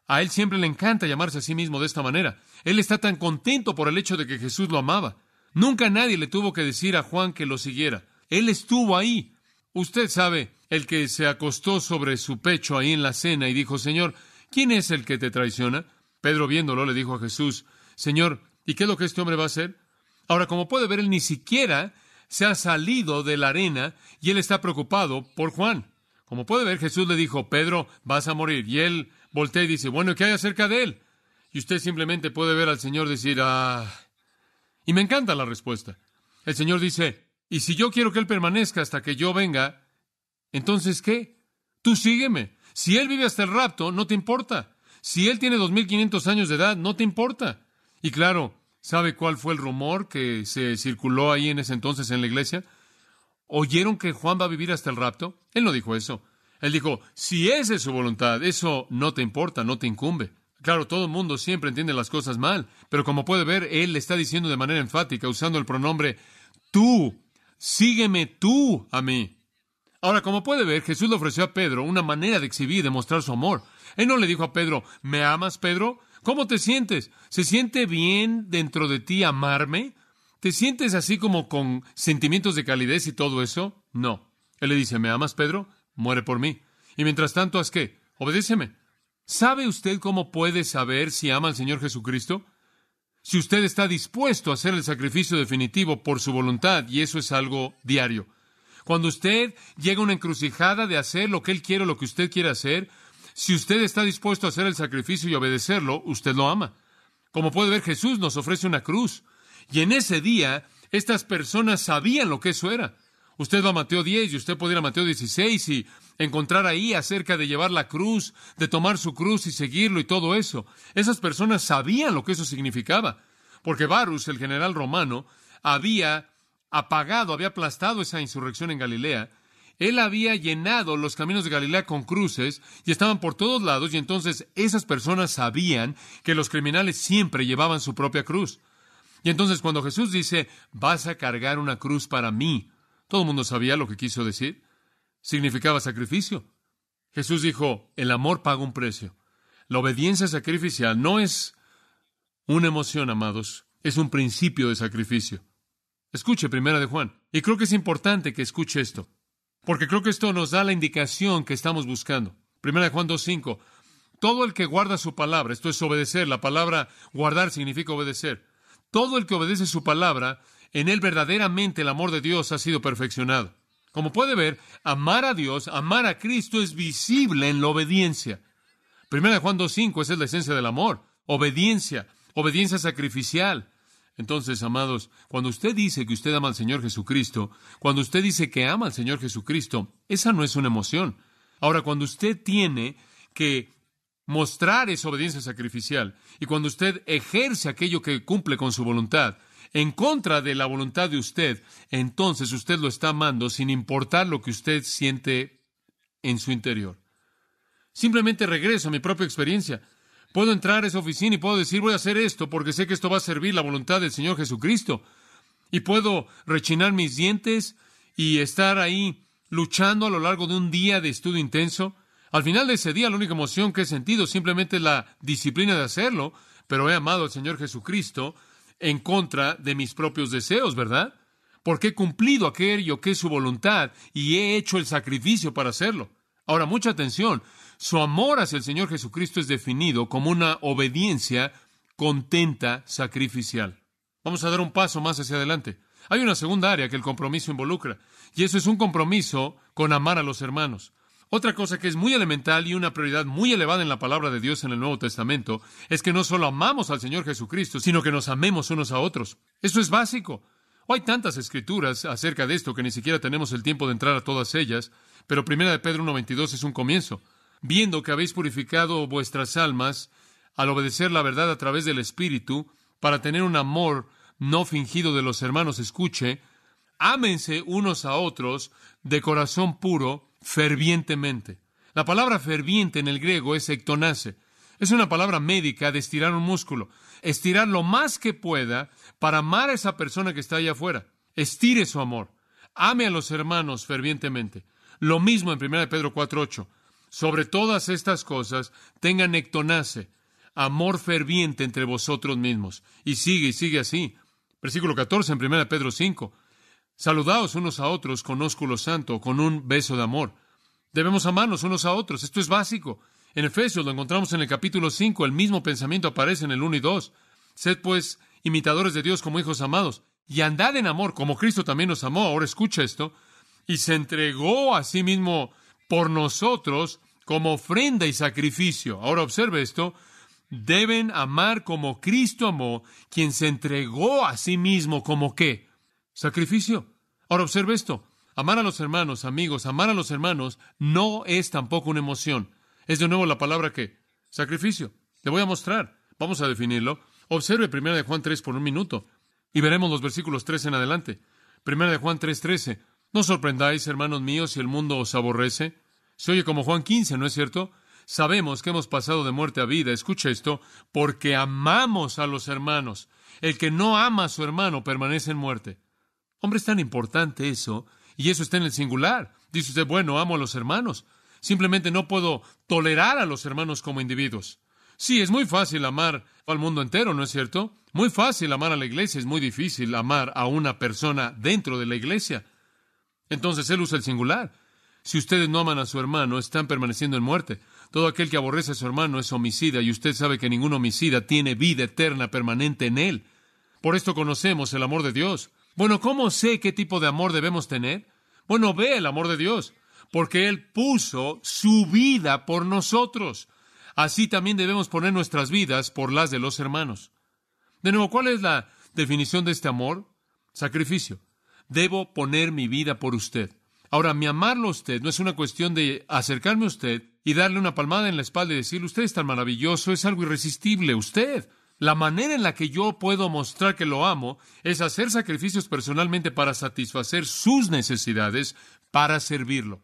A él siempre le encanta llamarse a sí mismo de esta manera. Él está tan contento por el hecho de que Jesús lo amaba. Nunca nadie le tuvo que decir a Juan que lo siguiera. Él estuvo ahí. Usted sabe, el que se acostó sobre su pecho ahí en la cena y dijo, Señor, ¿quién es el que te traiciona? Pedro, viéndolo, le dijo a Jesús, Señor, ¿y qué es lo que este hombre va a hacer? Ahora, como puede ver, él ni siquiera se ha salido de la arena y él está preocupado por Juan. Como puede ver, Jesús le dijo, Pedro, vas a morir. Y él voltea y dice, bueno, ¿y qué hay acerca de él? Y usted simplemente puede ver al Señor decir, Y me encanta la respuesta. El Señor dice, y si yo quiero que él permanezca hasta que yo venga, ¿entonces qué? Tú sígueme. Si él vive hasta el rapto, no te importa. Si él tiene 2,500 años de edad, no te importa. Y claro, ¿sabe cuál fue el rumor que se circuló ahí en ese entonces en la iglesia? ¿Oyeron que Juan va a vivir hasta el rapto? Él no dijo eso. Él dijo, si esa es su voluntad, eso no te importa, no te incumbe. Claro, todo el mundo siempre entiende las cosas mal, pero como puede ver, él le está diciendo de manera enfática, usando el pronombre tú, sígueme tú a mí. Ahora, como puede ver, Jesús le ofreció a Pedro una manera de exhibir y demostrar su amor. Él no le dijo a Pedro, ¿me amas, Pedro? ¿Cómo te sientes? ¿Se siente bien dentro de ti amarme? ¿Te sientes así como con sentimientos de calidez y todo eso? No. Él le dice, ¿me amas, Pedro? Muere por mí. Y mientras tanto, ¿haz qué? Obedéceme. ¿Sabe usted cómo puede saber si ama al Señor Jesucristo? Si usted está dispuesto a hacer el sacrificio definitivo por su voluntad, y eso es algo diario. Cuando usted llega a una encrucijada de hacer lo que Él quiere o lo que usted quiere hacer, si usted está dispuesto a hacer el sacrificio y obedecerlo, usted lo ama. Como puede ver, Jesús nos ofrece una cruz. Y en ese día, estas personas sabían lo que eso era. Usted va a Mateo 10 y usted puede ir a Mateo 16 y encontrar ahí acerca de llevar la cruz, de tomar su cruz y seguirlo y todo eso. Esas personas sabían lo que eso significaba. Porque Varus, el general romano, había aplastado esa insurrección en Galilea. Él había llenado los caminos de Galilea con cruces y estaban por todos lados, y entonces esas personas sabían que los criminales siempre llevaban su propia cruz. Y entonces cuando Jesús dice, vas a cargar una cruz para mí, todo el mundo sabía lo que quiso decir. Significaba sacrificio. Jesús dijo, el amor paga un precio. La obediencia sacrificial no es una emoción, amados, es un principio de sacrificio. Escuche Primera de Juan. Y creo que es importante que escuche esto, porque creo que esto nos da la indicación que estamos buscando. Primera de Juan 2:5. Todo el que guarda su palabra, esto es obedecer. La palabra guardar significa obedecer. Todo el que obedece su palabra, en él verdaderamente el amor de Dios ha sido perfeccionado. Como puede ver, amar a Dios, amar a Cristo es visible en la obediencia. Primera de Juan 2:5, esa es la esencia del amor. Obediencia, obediencia sacrificial. Entonces, amados, cuando usted dice que usted ama al Señor Jesucristo, cuando usted dice que ama al Señor Jesucristo, esa no es una emoción. Ahora, cuando usted tiene que mostrar esa obediencia sacrificial, y cuando usted ejerce aquello que cumple con su voluntad, en contra de la voluntad de usted, entonces usted lo está amando sin importar lo que usted siente en su interior. Simplemente regreso a mi propia experiencia. Puedo entrar a esa oficina y puedo decir, voy a hacer esto porque sé que esto va a servir la voluntad del Señor Jesucristo. Y puedo rechinar mis dientes y estar ahí luchando a lo largo de un día de estudio intenso. Al final de ese día, la única emoción que he sentido simplemente es la disciplina de hacerlo, pero he amado al Señor Jesucristo en contra de mis propios deseos, ¿verdad? Porque he cumplido aquello que es su voluntad y he hecho el sacrificio para hacerlo. Ahora, mucha atención. Su amor hacia el Señor Jesucristo es definido como una obediencia contenta sacrificial. Vamos a dar un paso más hacia adelante. Hay una segunda área que el compromiso involucra, y eso es un compromiso con amar a los hermanos. Otra cosa que es muy elemental y una prioridad muy elevada en la palabra de Dios en el Nuevo Testamento es que no solo amamos al Señor Jesucristo, sino que nos amemos unos a otros. Eso es básico. Hay tantas escrituras acerca de esto que ni siquiera tenemos el tiempo de entrar a todas ellas, pero 1 de Pedro 1:22 es un comienzo. Viendo que habéis purificado vuestras almas al obedecer la verdad a través del Espíritu, para tener un amor no fingido de los hermanos, escuche, ámense unos a otros de corazón puro, fervientemente. La palabra ferviente en el griego es ektonase. Es una palabra médica de estirar un músculo. Estirar lo más que pueda para amar a esa persona que está allá afuera. Estire su amor. Ame a los hermanos fervientemente. Lo mismo en 1 Pedro 4:8. Sobre todas estas cosas, tengan ectonase, amor ferviente entre vosotros mismos. Y sigue así. Versículo 14 en 1 Pedro 5. Saludaos unos a otros con ósculo santo, con un beso de amor. Debemos amarnos unos a otros. Esto es básico. En Efesios lo encontramos en el capítulo 5. El mismo pensamiento aparece en el 1 y 2. Sed pues imitadores de Dios como hijos amados, y andad en amor, como Cristo también nos amó. Ahora escucha esto. Y se entregó a sí mismo por nosotros como ofrenda y sacrificio. Ahora observe esto. Deben amar como Cristo amó, quien se entregó a sí mismo como ¿qué? Sacrificio. Ahora observe esto. Amar a los hermanos, amigos, amar a los hermanos no es tampoco una emoción. Es de nuevo la palabra ¿qué? Sacrificio. Le voy a mostrar. Vamos a definirlo. Observe 1 de Juan 3 por un minuto y veremos los versículos 3 en adelante. 1 de Juan 3:13. No os sorprendáis, hermanos míos, si el mundo os aborrece. Se oye como Juan 15, ¿no es cierto? Sabemos que hemos pasado de muerte a vida. Escucha esto, porque amamos a los hermanos. El que no ama a su hermano permanece en muerte. Hombre, es tan importante eso, y eso está en el singular. Dice usted, bueno, amo a los hermanos. Simplemente no puedo tolerar a los hermanos como individuos. Sí, es muy fácil amar al mundo entero, ¿no es cierto? Muy fácil amar a la iglesia, es muy difícil amar a una persona dentro de la iglesia. Entonces él usa el singular. Si ustedes no aman a su hermano, están permaneciendo en muerte. Todo aquel que aborrece a su hermano es homicida, y usted sabe que ningún homicida tiene vida eterna permanente en él. Por esto conocemos el amor de Dios. Bueno, ¿cómo sé qué tipo de amor debemos tener? Bueno, ve el amor de Dios, porque Él puso su vida por nosotros. Así también debemos poner nuestras vidas por las de los hermanos. De nuevo, ¿cuál es la definición de este amor? Sacrificio. Debo poner mi vida por usted. Ahora, mi amarlo a usted no es una cuestión de acercarme a usted y darle una palmada en la espalda y decirle, usted es tan maravilloso, es algo irresistible, usted. La manera en la que yo puedo mostrar que lo amo es hacer sacrificios personalmente para satisfacer sus necesidades, para servirlo.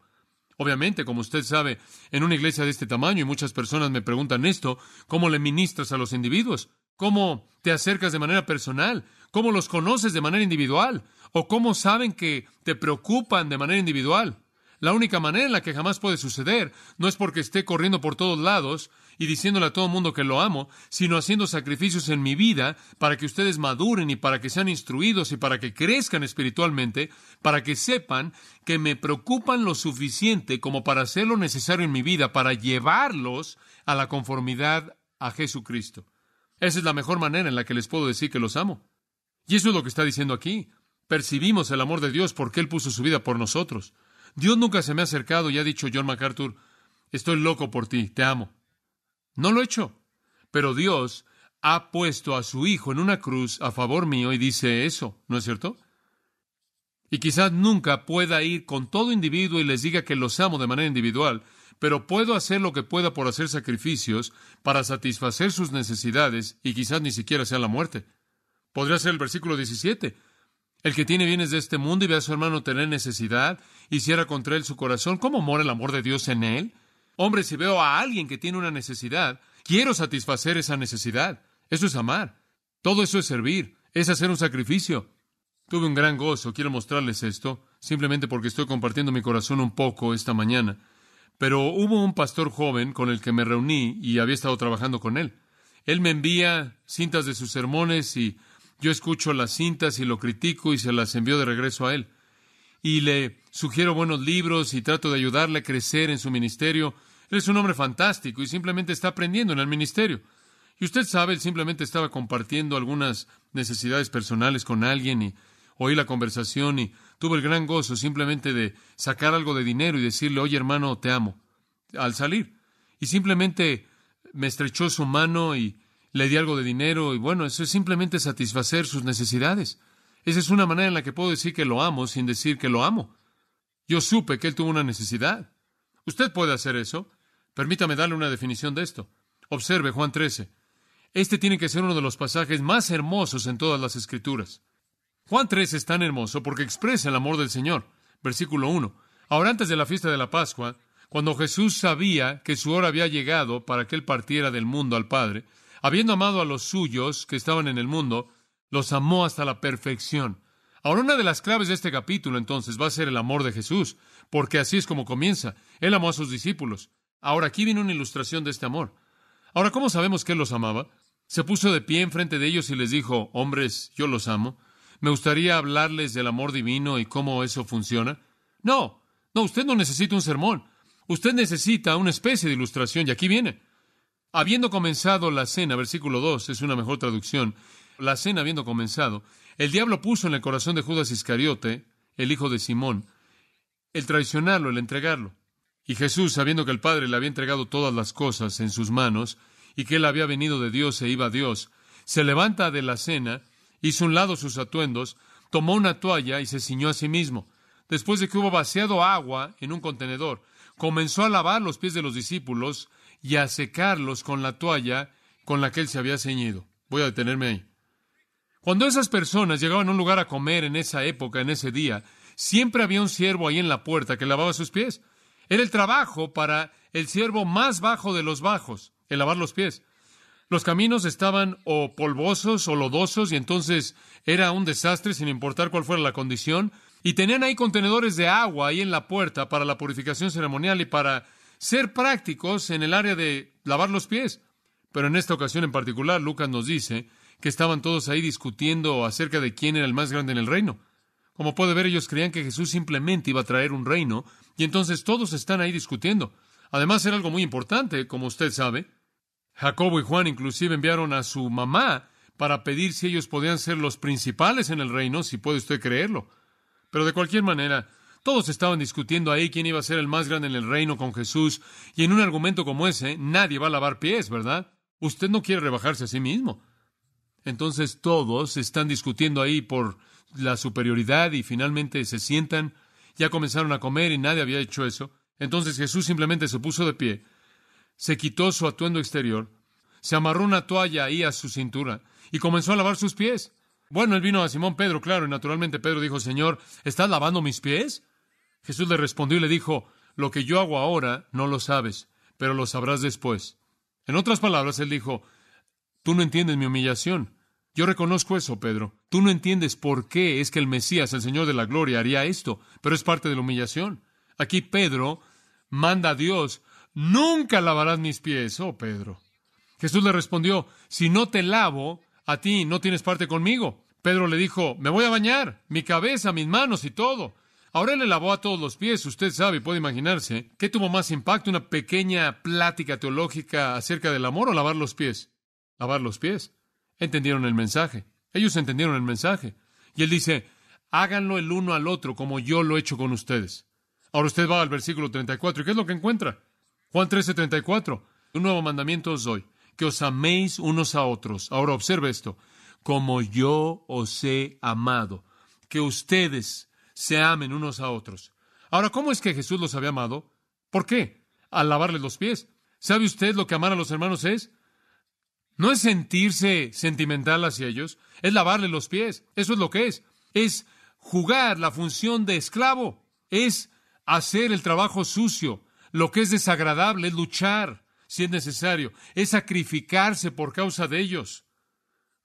Obviamente, como usted sabe, en una iglesia de este tamaño, y muchas personas me preguntan esto, ¿cómo le ministras a los individuos? ¿Cómo te acercas de manera personal? ¿Cómo los conoces de manera individual? ¿O cómo saben que te preocupan de manera individual? La única manera en la que jamás puede suceder no es porque esté corriendo por todos lados y diciéndole a todo el mundo que lo amo, sino haciendo sacrificios en mi vida para que ustedes maduren y para que sean instruidos y para que crezcan espiritualmente, para que sepan que me preocupan lo suficiente como para hacer lo necesario en mi vida para llevarlos a la conformidad a Jesucristo. Esa es la mejor manera en la que les puedo decir que los amo. Y eso es lo que está diciendo aquí. Percibimos el amor de Dios porque Él puso su vida por nosotros. Dios nunca se me ha acercado y ha dicho John MacArthur, estoy loco por ti, te amo. No lo he hecho, pero Dios ha puesto a su Hijo en una cruz a favor mío y dice eso, ¿no es cierto? Y quizás nunca pueda ir con todo individuo y les diga que los amo de manera individual, pero puedo hacer lo que pueda por hacer sacrificios para satisfacer sus necesidades y quizás ni siquiera sea la muerte. Podría ser el versículo 17. El que tiene bienes de este mundo y ve a su hermano tener necesidad y cierra contra él su corazón, ¿cómo mora el amor de Dios en él? Hombre, si veo a alguien que tiene una necesidad, quiero satisfacer esa necesidad. Eso es amar. Todo eso es servir. Es hacer un sacrificio. Tuve un gran gozo. Quiero mostrarles esto, simplemente porque estoy compartiendo mi corazón un poco esta mañana. Pero hubo un pastor joven con el que me reuní y había estado trabajando con él. Él me envía cintas de sus sermones y yo escucho las cintas y lo critico y se las envío de regreso a él. Y le sugiero buenos libros y trato de ayudarle a crecer en su ministerio. Él es un hombre fantástico y simplemente está aprendiendo en el ministerio. Y usted sabe, él simplemente estaba compartiendo algunas necesidades personales con alguien y oí la conversación y tuve el gran gozo simplemente de sacar algo de dinero y decirle, oye hermano, te amo, al salir. Y simplemente me estrechó su mano y le di algo de dinero y bueno, eso es simplemente satisfacer sus necesidades. Esa es una manera en la que puedo decir que lo amo sin decir que lo amo. Yo supe que él tuvo una necesidad. Usted puede hacer eso. Permítame darle una definición de esto. Observe Juan 13. Este tiene que ser uno de los pasajes más hermosos en todas las Escrituras. Juan 13 es tan hermoso porque expresa el amor del Señor. Versículo 1. Ahora antes de la fiesta de la Pascua, cuando Jesús sabía que su hora había llegado para que él partiera del mundo al Padre, habiendo amado a los suyos que estaban en el mundo, los amó hasta la perfección. Ahora, una de las claves de este capítulo, entonces, va a ser el amor de Jesús, porque así es como comienza. Él amó a sus discípulos. Ahora, aquí viene una ilustración de este amor. Ahora, ¿cómo sabemos que Él los amaba? Se puso de pie enfrente de ellos y les dijo, hombres, yo los amo. ¿Me gustaría hablarles del amor divino y cómo eso funciona? No, usted no necesita un sermón. Usted necesita una especie de ilustración, y aquí viene. Habiendo comenzado la cena, versículo 2, es una mejor traducción. La cena habiendo comenzado, el diablo puso en el corazón de Judas Iscariote, el hijo de Simón, el traicionarlo, el entregarlo. Y Jesús, sabiendo que el Padre le había entregado todas las cosas en sus manos, y que Él había venido de Dios e iba a Dios, se levanta de la cena, hizo a un lado sus atuendos, tomó una toalla y se ciñó a sí mismo. Después de que hubo vaciado agua en un contenedor, comenzó a lavar los pies de los discípulos y a secarlos con la toalla con la que Él se había ceñido. Voy a detenerme ahí. Cuando esas personas llegaban a un lugar a comer en esa época, en ese día, siempre había un siervo ahí en la puerta que lavaba sus pies. Era el trabajo para el siervo más bajo de los bajos, el lavar los pies. Los caminos estaban o polvosos o lodosos y entonces era un desastre sin importar cuál fuera la condición. Y tenían ahí contenedores de agua ahí en la puerta para la purificación ceremonial y para ser prácticos en el área de lavar los pies. Pero en esta ocasión en particular, Lucas nos dice que estaban todos ahí discutiendo acerca de quién era el más grande en el reino. Como puede ver, ellos creían que Jesús simplemente iba a traer un reino, y entonces todos están ahí discutiendo. Además, era algo muy importante, como usted sabe. Jacobo y Juan inclusive enviaron a su mamá para pedir si ellos podían ser los principales en el reino, si puede usted creerlo. Pero de cualquier manera, todos estaban discutiendo ahí quién iba a ser el más grande en el reino con Jesús, y en un argumento como ese, nadie va a lavar pies, ¿verdad? Usted no quiere rebajarse a sí mismo. Entonces todos están discutiendo ahí por la superioridad y finalmente se sientan, ya comenzaron a comer y nadie había hecho eso. Entonces Jesús simplemente se puso de pie, se quitó su atuendo exterior, se amarró una toalla ahí a su cintura y comenzó a lavar sus pies. Bueno, él vino a Simón Pedro, claro, y naturalmente Pedro dijo, Señor, ¿estás lavando mis pies? Jesús le respondió y le dijo, lo que yo hago ahora no lo sabes, pero lo sabrás después. En otras palabras, él dijo, tú no entiendes mi humillación. Yo reconozco eso, Pedro. Tú no entiendes por qué es que el Mesías, el Señor de la Gloria, haría esto, pero es parte de la humillación. Aquí Pedro manda a Dios, nunca lavarás mis pies, oh Pedro. Jesús le respondió, si no te lavo, a ti no tienes parte conmigo. Pedro le dijo, me voy a bañar, mi cabeza, mis manos y todo. Ahora él le lavó a todos los pies. Usted sabe y puede imaginarse qué tuvo más impacto, una pequeña plática teológica acerca del amor o lavar los pies. Lavar los pies. Entendieron el mensaje. Ellos entendieron el mensaje. Y él dice, háganlo el uno al otro como yo lo he hecho con ustedes. Ahora usted va al versículo 34. ¿Y qué es lo que encuentra? Juan 13:34. Un nuevo mandamiento os doy, que os améis unos a otros. Ahora observe esto. Como yo os he amado. Que ustedes se amen unos a otros. Ahora, ¿cómo es que Jesús los había amado? ¿Por qué? Al lavarles los pies. ¿Sabe usted lo que amar a los hermanos es? No es sentirse sentimental hacia ellos, es lavarle los pies. Eso es lo que es. Es jugar la función de esclavo. Es hacer el trabajo sucio. Lo que es desagradable es luchar, si es necesario. Es sacrificarse por causa de ellos.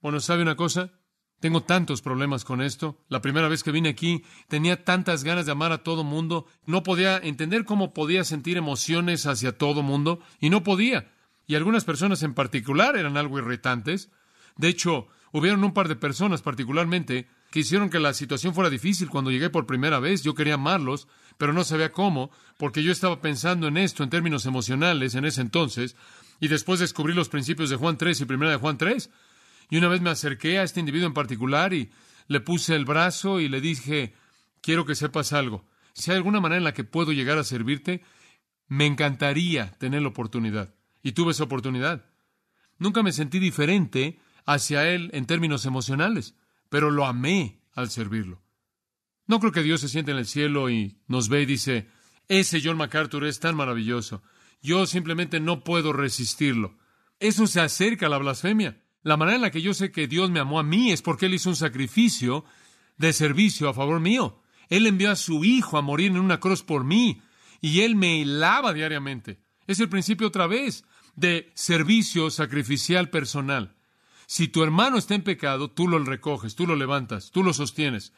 Bueno, ¿sabe una cosa? Tengo tantos problemas con esto. La primera vez que vine aquí, tenía tantas ganas de amar a todo mundo. No podía entender cómo podía sentir emociones hacia todo mundo, y no podía. Y algunas personas en particular eran algo irritantes. De hecho, hubieron un par de personas particularmente que hicieron que la situación fuera difícil cuando llegué por primera vez. Yo quería amarlos, pero no sabía cómo, porque yo estaba pensando en esto en términos emocionales en ese entonces, y después descubrí los principios de Juan 3 y primera de Juan 3. Y una vez me acerqué a este individuo en particular y le puse el brazo y le dije, quiero que sepas algo. Si hay alguna manera en la que puedo llegar a servirte, me encantaría tener la oportunidad. Y tuve esa oportunidad. Nunca me sentí diferente hacia él en términos emocionales, pero lo amé al servirlo. No creo que Dios se siente en el cielo y nos ve y dice, ese John MacArthur es tan maravilloso. Yo simplemente no puedo resistirlo. Eso se acerca a la blasfemia. La manera en la que yo sé que Dios me amó a mí es porque Él hizo un sacrificio de servicio a favor mío. Él envió a su Hijo a morir en una cruz por mí, y Él me lava diariamente. Es el principio otra vez de servicio sacrificial personal. Si tu hermano está en pecado, tú lo recoges, tú lo levantas, tú lo sostienes.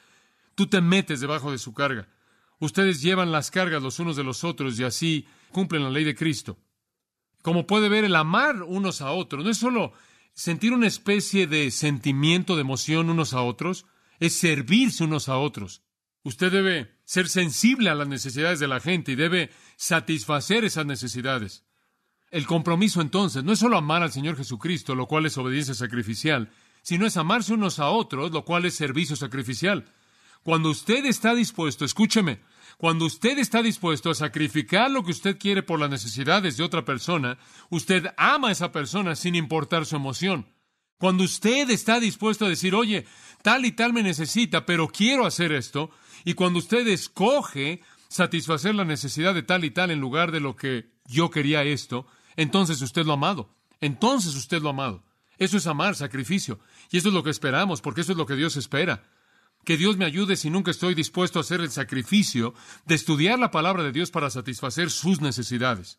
Tú te metes debajo de su carga. Ustedes llevan las cargas los unos de los otros y así cumplen la ley de Cristo. Como puede ver, el amar unos a otros no es solo sentir una especie de sentimiento, de emoción unos a otros, es servirse unos a otros. Usted debe ser sensible a las necesidades de la gente y debe satisfacer esas necesidades. El compromiso, entonces, no es solo amar al Señor Jesucristo, lo cual es obediencia sacrificial, sino es amarse unos a otros, lo cual es servicio sacrificial. Cuando usted está dispuesto, escúcheme, cuando usted está dispuesto a sacrificar lo que usted quiere por las necesidades de otra persona, usted ama a esa persona sin importar su emoción. Cuando usted está dispuesto a decir, oye, tal y tal me necesita, pero quiero hacer esto, y cuando usted escoge satisfacer la necesidad de tal y tal en lugar de lo que yo quería esto, entonces usted lo ha amado. Entonces usted lo ha amado. Eso es amar, sacrificio. Y eso es lo que esperamos, porque eso es lo que Dios espera. Que Dios me ayude si nunca estoy dispuesto a hacer el sacrificio de estudiar la palabra de Dios para satisfacer sus necesidades.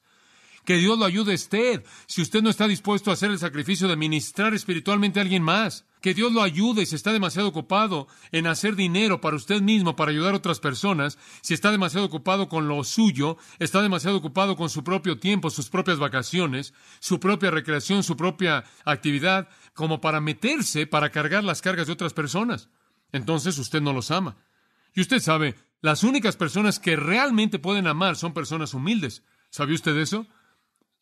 Que Dios lo ayude a usted si usted no está dispuesto a hacer el sacrificio de ministrar espiritualmente a alguien más. Que Dios lo ayude si está demasiado ocupado en hacer dinero para usted mismo, para ayudar a otras personas, si está demasiado ocupado con lo suyo, está demasiado ocupado con su propio tiempo, sus propias vacaciones, su propia recreación, su propia actividad, como para meterse, para cargar las cargas de otras personas. Entonces usted no los ama. Y usted sabe, las únicas personas que realmente pueden amar son personas humildes. ¿Sabe usted eso?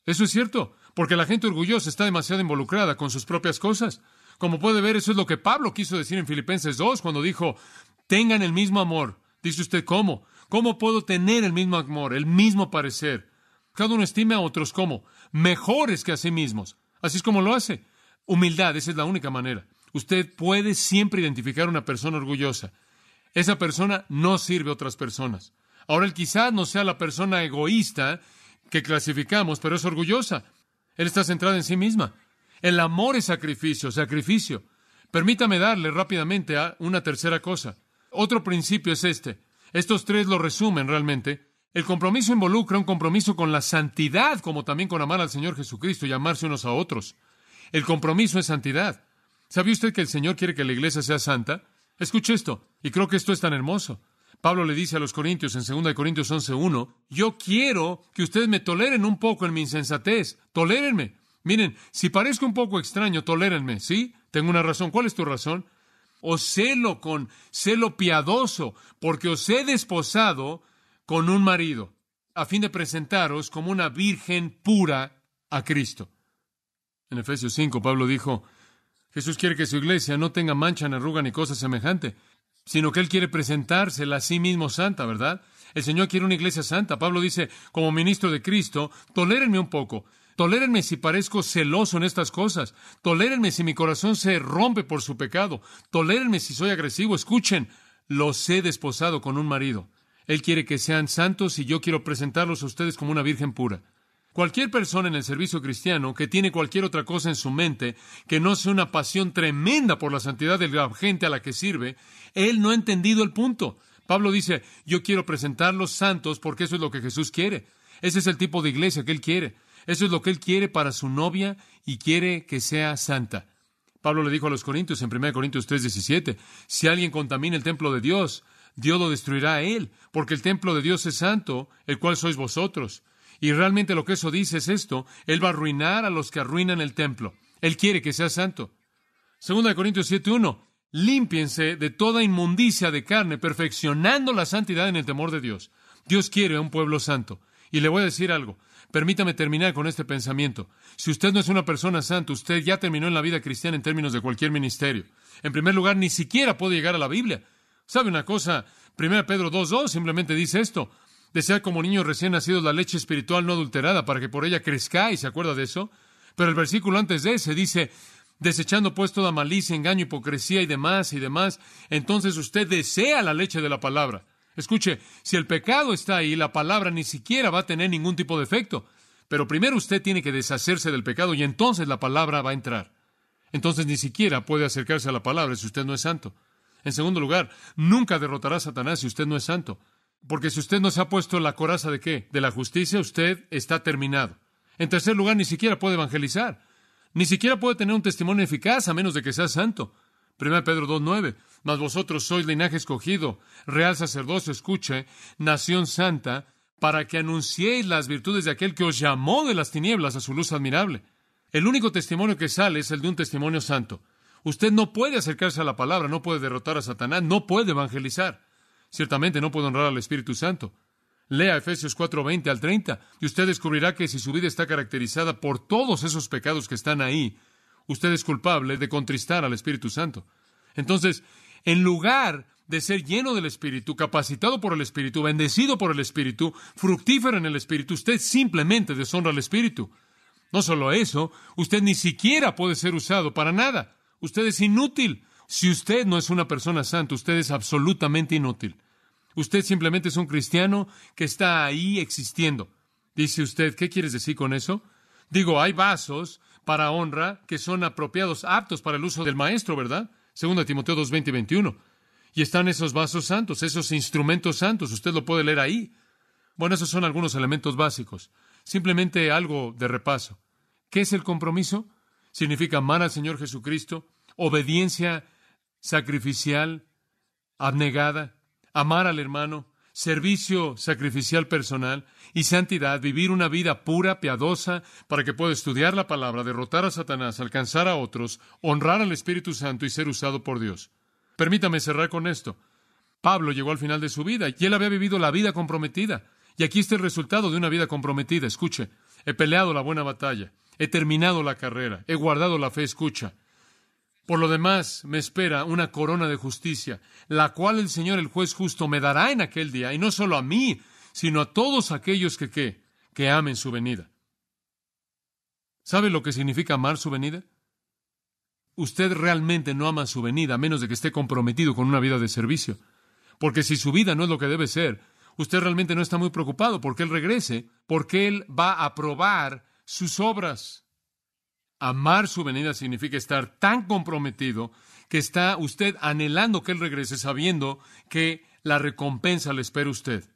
Eso es cierto, porque la gente orgullosa está demasiado involucrada con sus propias cosas. Como puede ver, eso es lo que Pablo quiso decir en Filipenses 2, cuando dijo, tengan el mismo amor. Dice usted, ¿cómo? ¿Cómo puedo tener el mismo amor, el mismo parecer? Cada uno estime a otros como mejores que a sí mismos. Así es como lo hace. Humildad, esa es la única manera. Usted puede siempre identificar una persona orgullosa. Esa persona no sirve a otras personas. Ahora, él quizás no sea la persona egoísta que clasificamos, pero es orgullosa. Él está centrado en sí misma. El amor es sacrificio, sacrificio. Permítame darle rápidamente a una tercera cosa. Otro principio es este. Estos tres lo resumen realmente. El compromiso involucra un compromiso con la santidad, como también con amar al Señor Jesucristo y amarse unos a otros. El compromiso es santidad. ¿Sabe usted que el Señor quiere que la iglesia sea santa? Escuche esto, y creo que esto es tan hermoso. Pablo le dice a los Corintios en 2 Corintios 11:1, yo quiero que ustedes me toleren un poco en mi insensatez. Tolérenme. Miren, si parezco un poco extraño, tolérenme, ¿sí? Tengo una razón. ¿Cuál es tu razón? Os celo con celo piadoso, porque os he desposado con un marido, a fin de presentaros como una virgen pura a Cristo. En Efesios 5, Pablo dijo, Jesús quiere que su iglesia no tenga mancha, ni arruga, ni cosa semejante, sino que Él quiere presentársela a sí mismo santa, ¿verdad? El Señor quiere una iglesia santa. Pablo dice, como ministro de Cristo, tolérenme un poco. Tolérenme si parezco celoso en estas cosas. Tolérenme si mi corazón se rompe por su pecado. Tolérenme si soy agresivo. Escuchen, los he desposado con un marido. Él quiere que sean santos y yo quiero presentarlos a ustedes como una virgen pura. Cualquier persona en el servicio cristiano que tiene cualquier otra cosa en su mente que no sea una pasión tremenda por la santidad de la gente a la que sirve, él no ha entendido el punto. Pablo dice, yo quiero presentarlos santos porque eso es lo que Jesús quiere. Ese es el tipo de iglesia que Él quiere. Eso es lo que Él quiere para su novia y quiere que sea santa. Pablo le dijo a los Corintios en 1 Corintios 3:17, si alguien contamina el templo de Dios, Dios lo destruirá a él, porque el templo de Dios es santo, el cual sois vosotros. Y realmente lo que eso dice es esto, Él va a arruinar a los que arruinan el templo. Él quiere que sea santo. 2 Corintios 7:1, límpiense de toda inmundicia de carne, perfeccionando la santidad en el temor de Dios. Dios quiere un pueblo santo. Y le voy a decir algo. Permítame terminar con este pensamiento. Si usted no es una persona santa, usted ya terminó en la vida cristiana en términos de cualquier ministerio. En primer lugar, ni siquiera puede llegar a la Biblia. ¿Sabe una cosa? 1 Pedro 2:2 simplemente dice esto. Desead como niños recién nacidos la leche espiritual no adulterada para que por ella crezcáis. ¿Se acuerda de eso? Pero el versículo antes de ese dice, desechando pues toda malicia, engaño, hipocresía y demás, entonces usted desea la leche de la palabra. Escuche, si el pecado está ahí, la palabra ni siquiera va a tener ningún tipo de efecto. Pero primero usted tiene que deshacerse del pecado y entonces la palabra va a entrar. Entonces ni siquiera puede acercarse a la palabra si usted no es santo. En segundo lugar, nunca derrotará a Satanás si usted no es santo. Porque si usted no se ha puesto la coraza ¿de qué? De la justicia, usted está terminado. En tercer lugar, ni siquiera puede evangelizar. Ni siquiera puede tener un testimonio eficaz a menos de que sea santo. 1 Pedro 2:9. Mas vosotros sois linaje escogido, real sacerdocio, escuche, nación santa, para que anunciéis las virtudes de aquel que os llamó de las tinieblas a su luz admirable. El único testimonio que sale es el de un testimonio santo. Usted no puede acercarse a la palabra, no puede derrotar a Satanás, no puede evangelizar. Ciertamente no puede honrar al Espíritu Santo. Lea Efesios 4:20 al 30, y usted descubrirá que si su vida está caracterizada por todos esos pecados que están ahí, usted es culpable de contristar al Espíritu Santo. Entonces, en lugar de ser lleno del Espíritu, capacitado por el Espíritu, bendecido por el Espíritu, fructífero en el Espíritu, usted simplemente deshonra al Espíritu. No solo eso, usted ni siquiera puede ser usado para nada. Usted es inútil. Si usted no es una persona santa, usted es absolutamente inútil. Usted simplemente es un cristiano que está ahí existiendo. Dice usted, ¿qué quieres decir con eso? Digo, hay vasos para honra que son apropiados, aptos para el uso del maestro, ¿verdad? 2 Timoteo 2:20 y 21. Y están esos vasos santos, esos instrumentos santos. Usted lo puede leer ahí. Bueno, esos son algunos elementos básicos. Simplemente algo de repaso. ¿Qué es el compromiso? Significa amar al Señor Jesucristo, obediencia sacrificial, abnegada, amar al hermano, servicio sacrificial personal y santidad, vivir una vida pura, piadosa, para que pueda estudiar la palabra, derrotar a Satanás, alcanzar a otros, honrar al Espíritu Santo y ser usado por Dios. Permítame cerrar con esto. Pablo llegó al final de su vida y él había vivido la vida comprometida. Y aquí está el resultado de una vida comprometida. Escuche, he peleado la buena batalla, he terminado la carrera, he guardado la fe, escucha. Por lo demás, me espera una corona de justicia, la cual el Señor, el juez justo, me dará en aquel día, y no solo a mí, sino a todos aquellos que amen su venida. ¿Sabe lo que significa amar su venida? Usted realmente no ama su venida, a menos de que esté comprometido con una vida de servicio. Porque si su vida no es lo que debe ser, usted realmente no está muy preocupado porque Él regrese, porque Él va a probar sus obras. Amar su venida significa estar tan comprometido que está usted anhelando que Él regrese, sabiendo que la recompensa le espera a usted.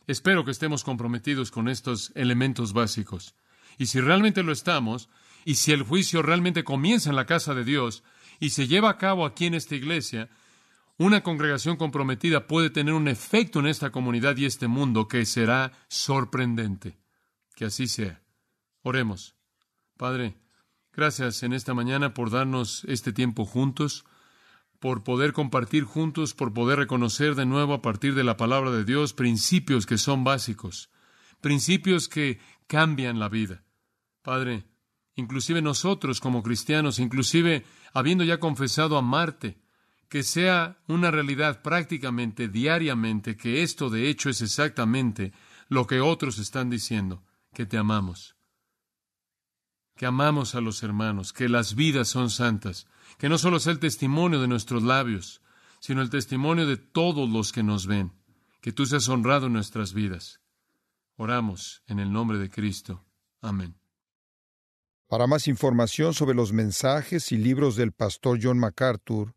Espero que estemos comprometidos con estos elementos básicos. Y si realmente lo estamos, y si el juicio realmente comienza en la casa de Dios y se lleva a cabo aquí en esta iglesia, una congregación comprometida puede tener un efecto en esta comunidad y este mundo que será sorprendente. Que así sea. Oremos. Padre, gracias en esta mañana por darnos este tiempo juntos, por poder compartir juntos, por poder reconocer de nuevo a partir de la palabra de Dios principios que son básicos, principios que cambian la vida. Padre, inclusive nosotros como cristianos, inclusive habiendo ya confesado amarte, que sea una realidad prácticamente, diariamente, que esto de hecho es exactamente lo que otros están diciendo, que te amamos. Que amamos a los hermanos, que las vidas son santas, que no solo sea el testimonio de nuestros labios, sino el testimonio de todos los que nos ven, que tú seas honrado en nuestras vidas. Oramos en el nombre de Cristo. Amén. Para más información sobre los mensajes y libros del pastor John MacArthur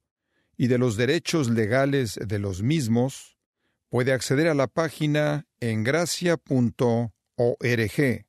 y de los derechos legales de los mismos, puede acceder a la página engracia.org.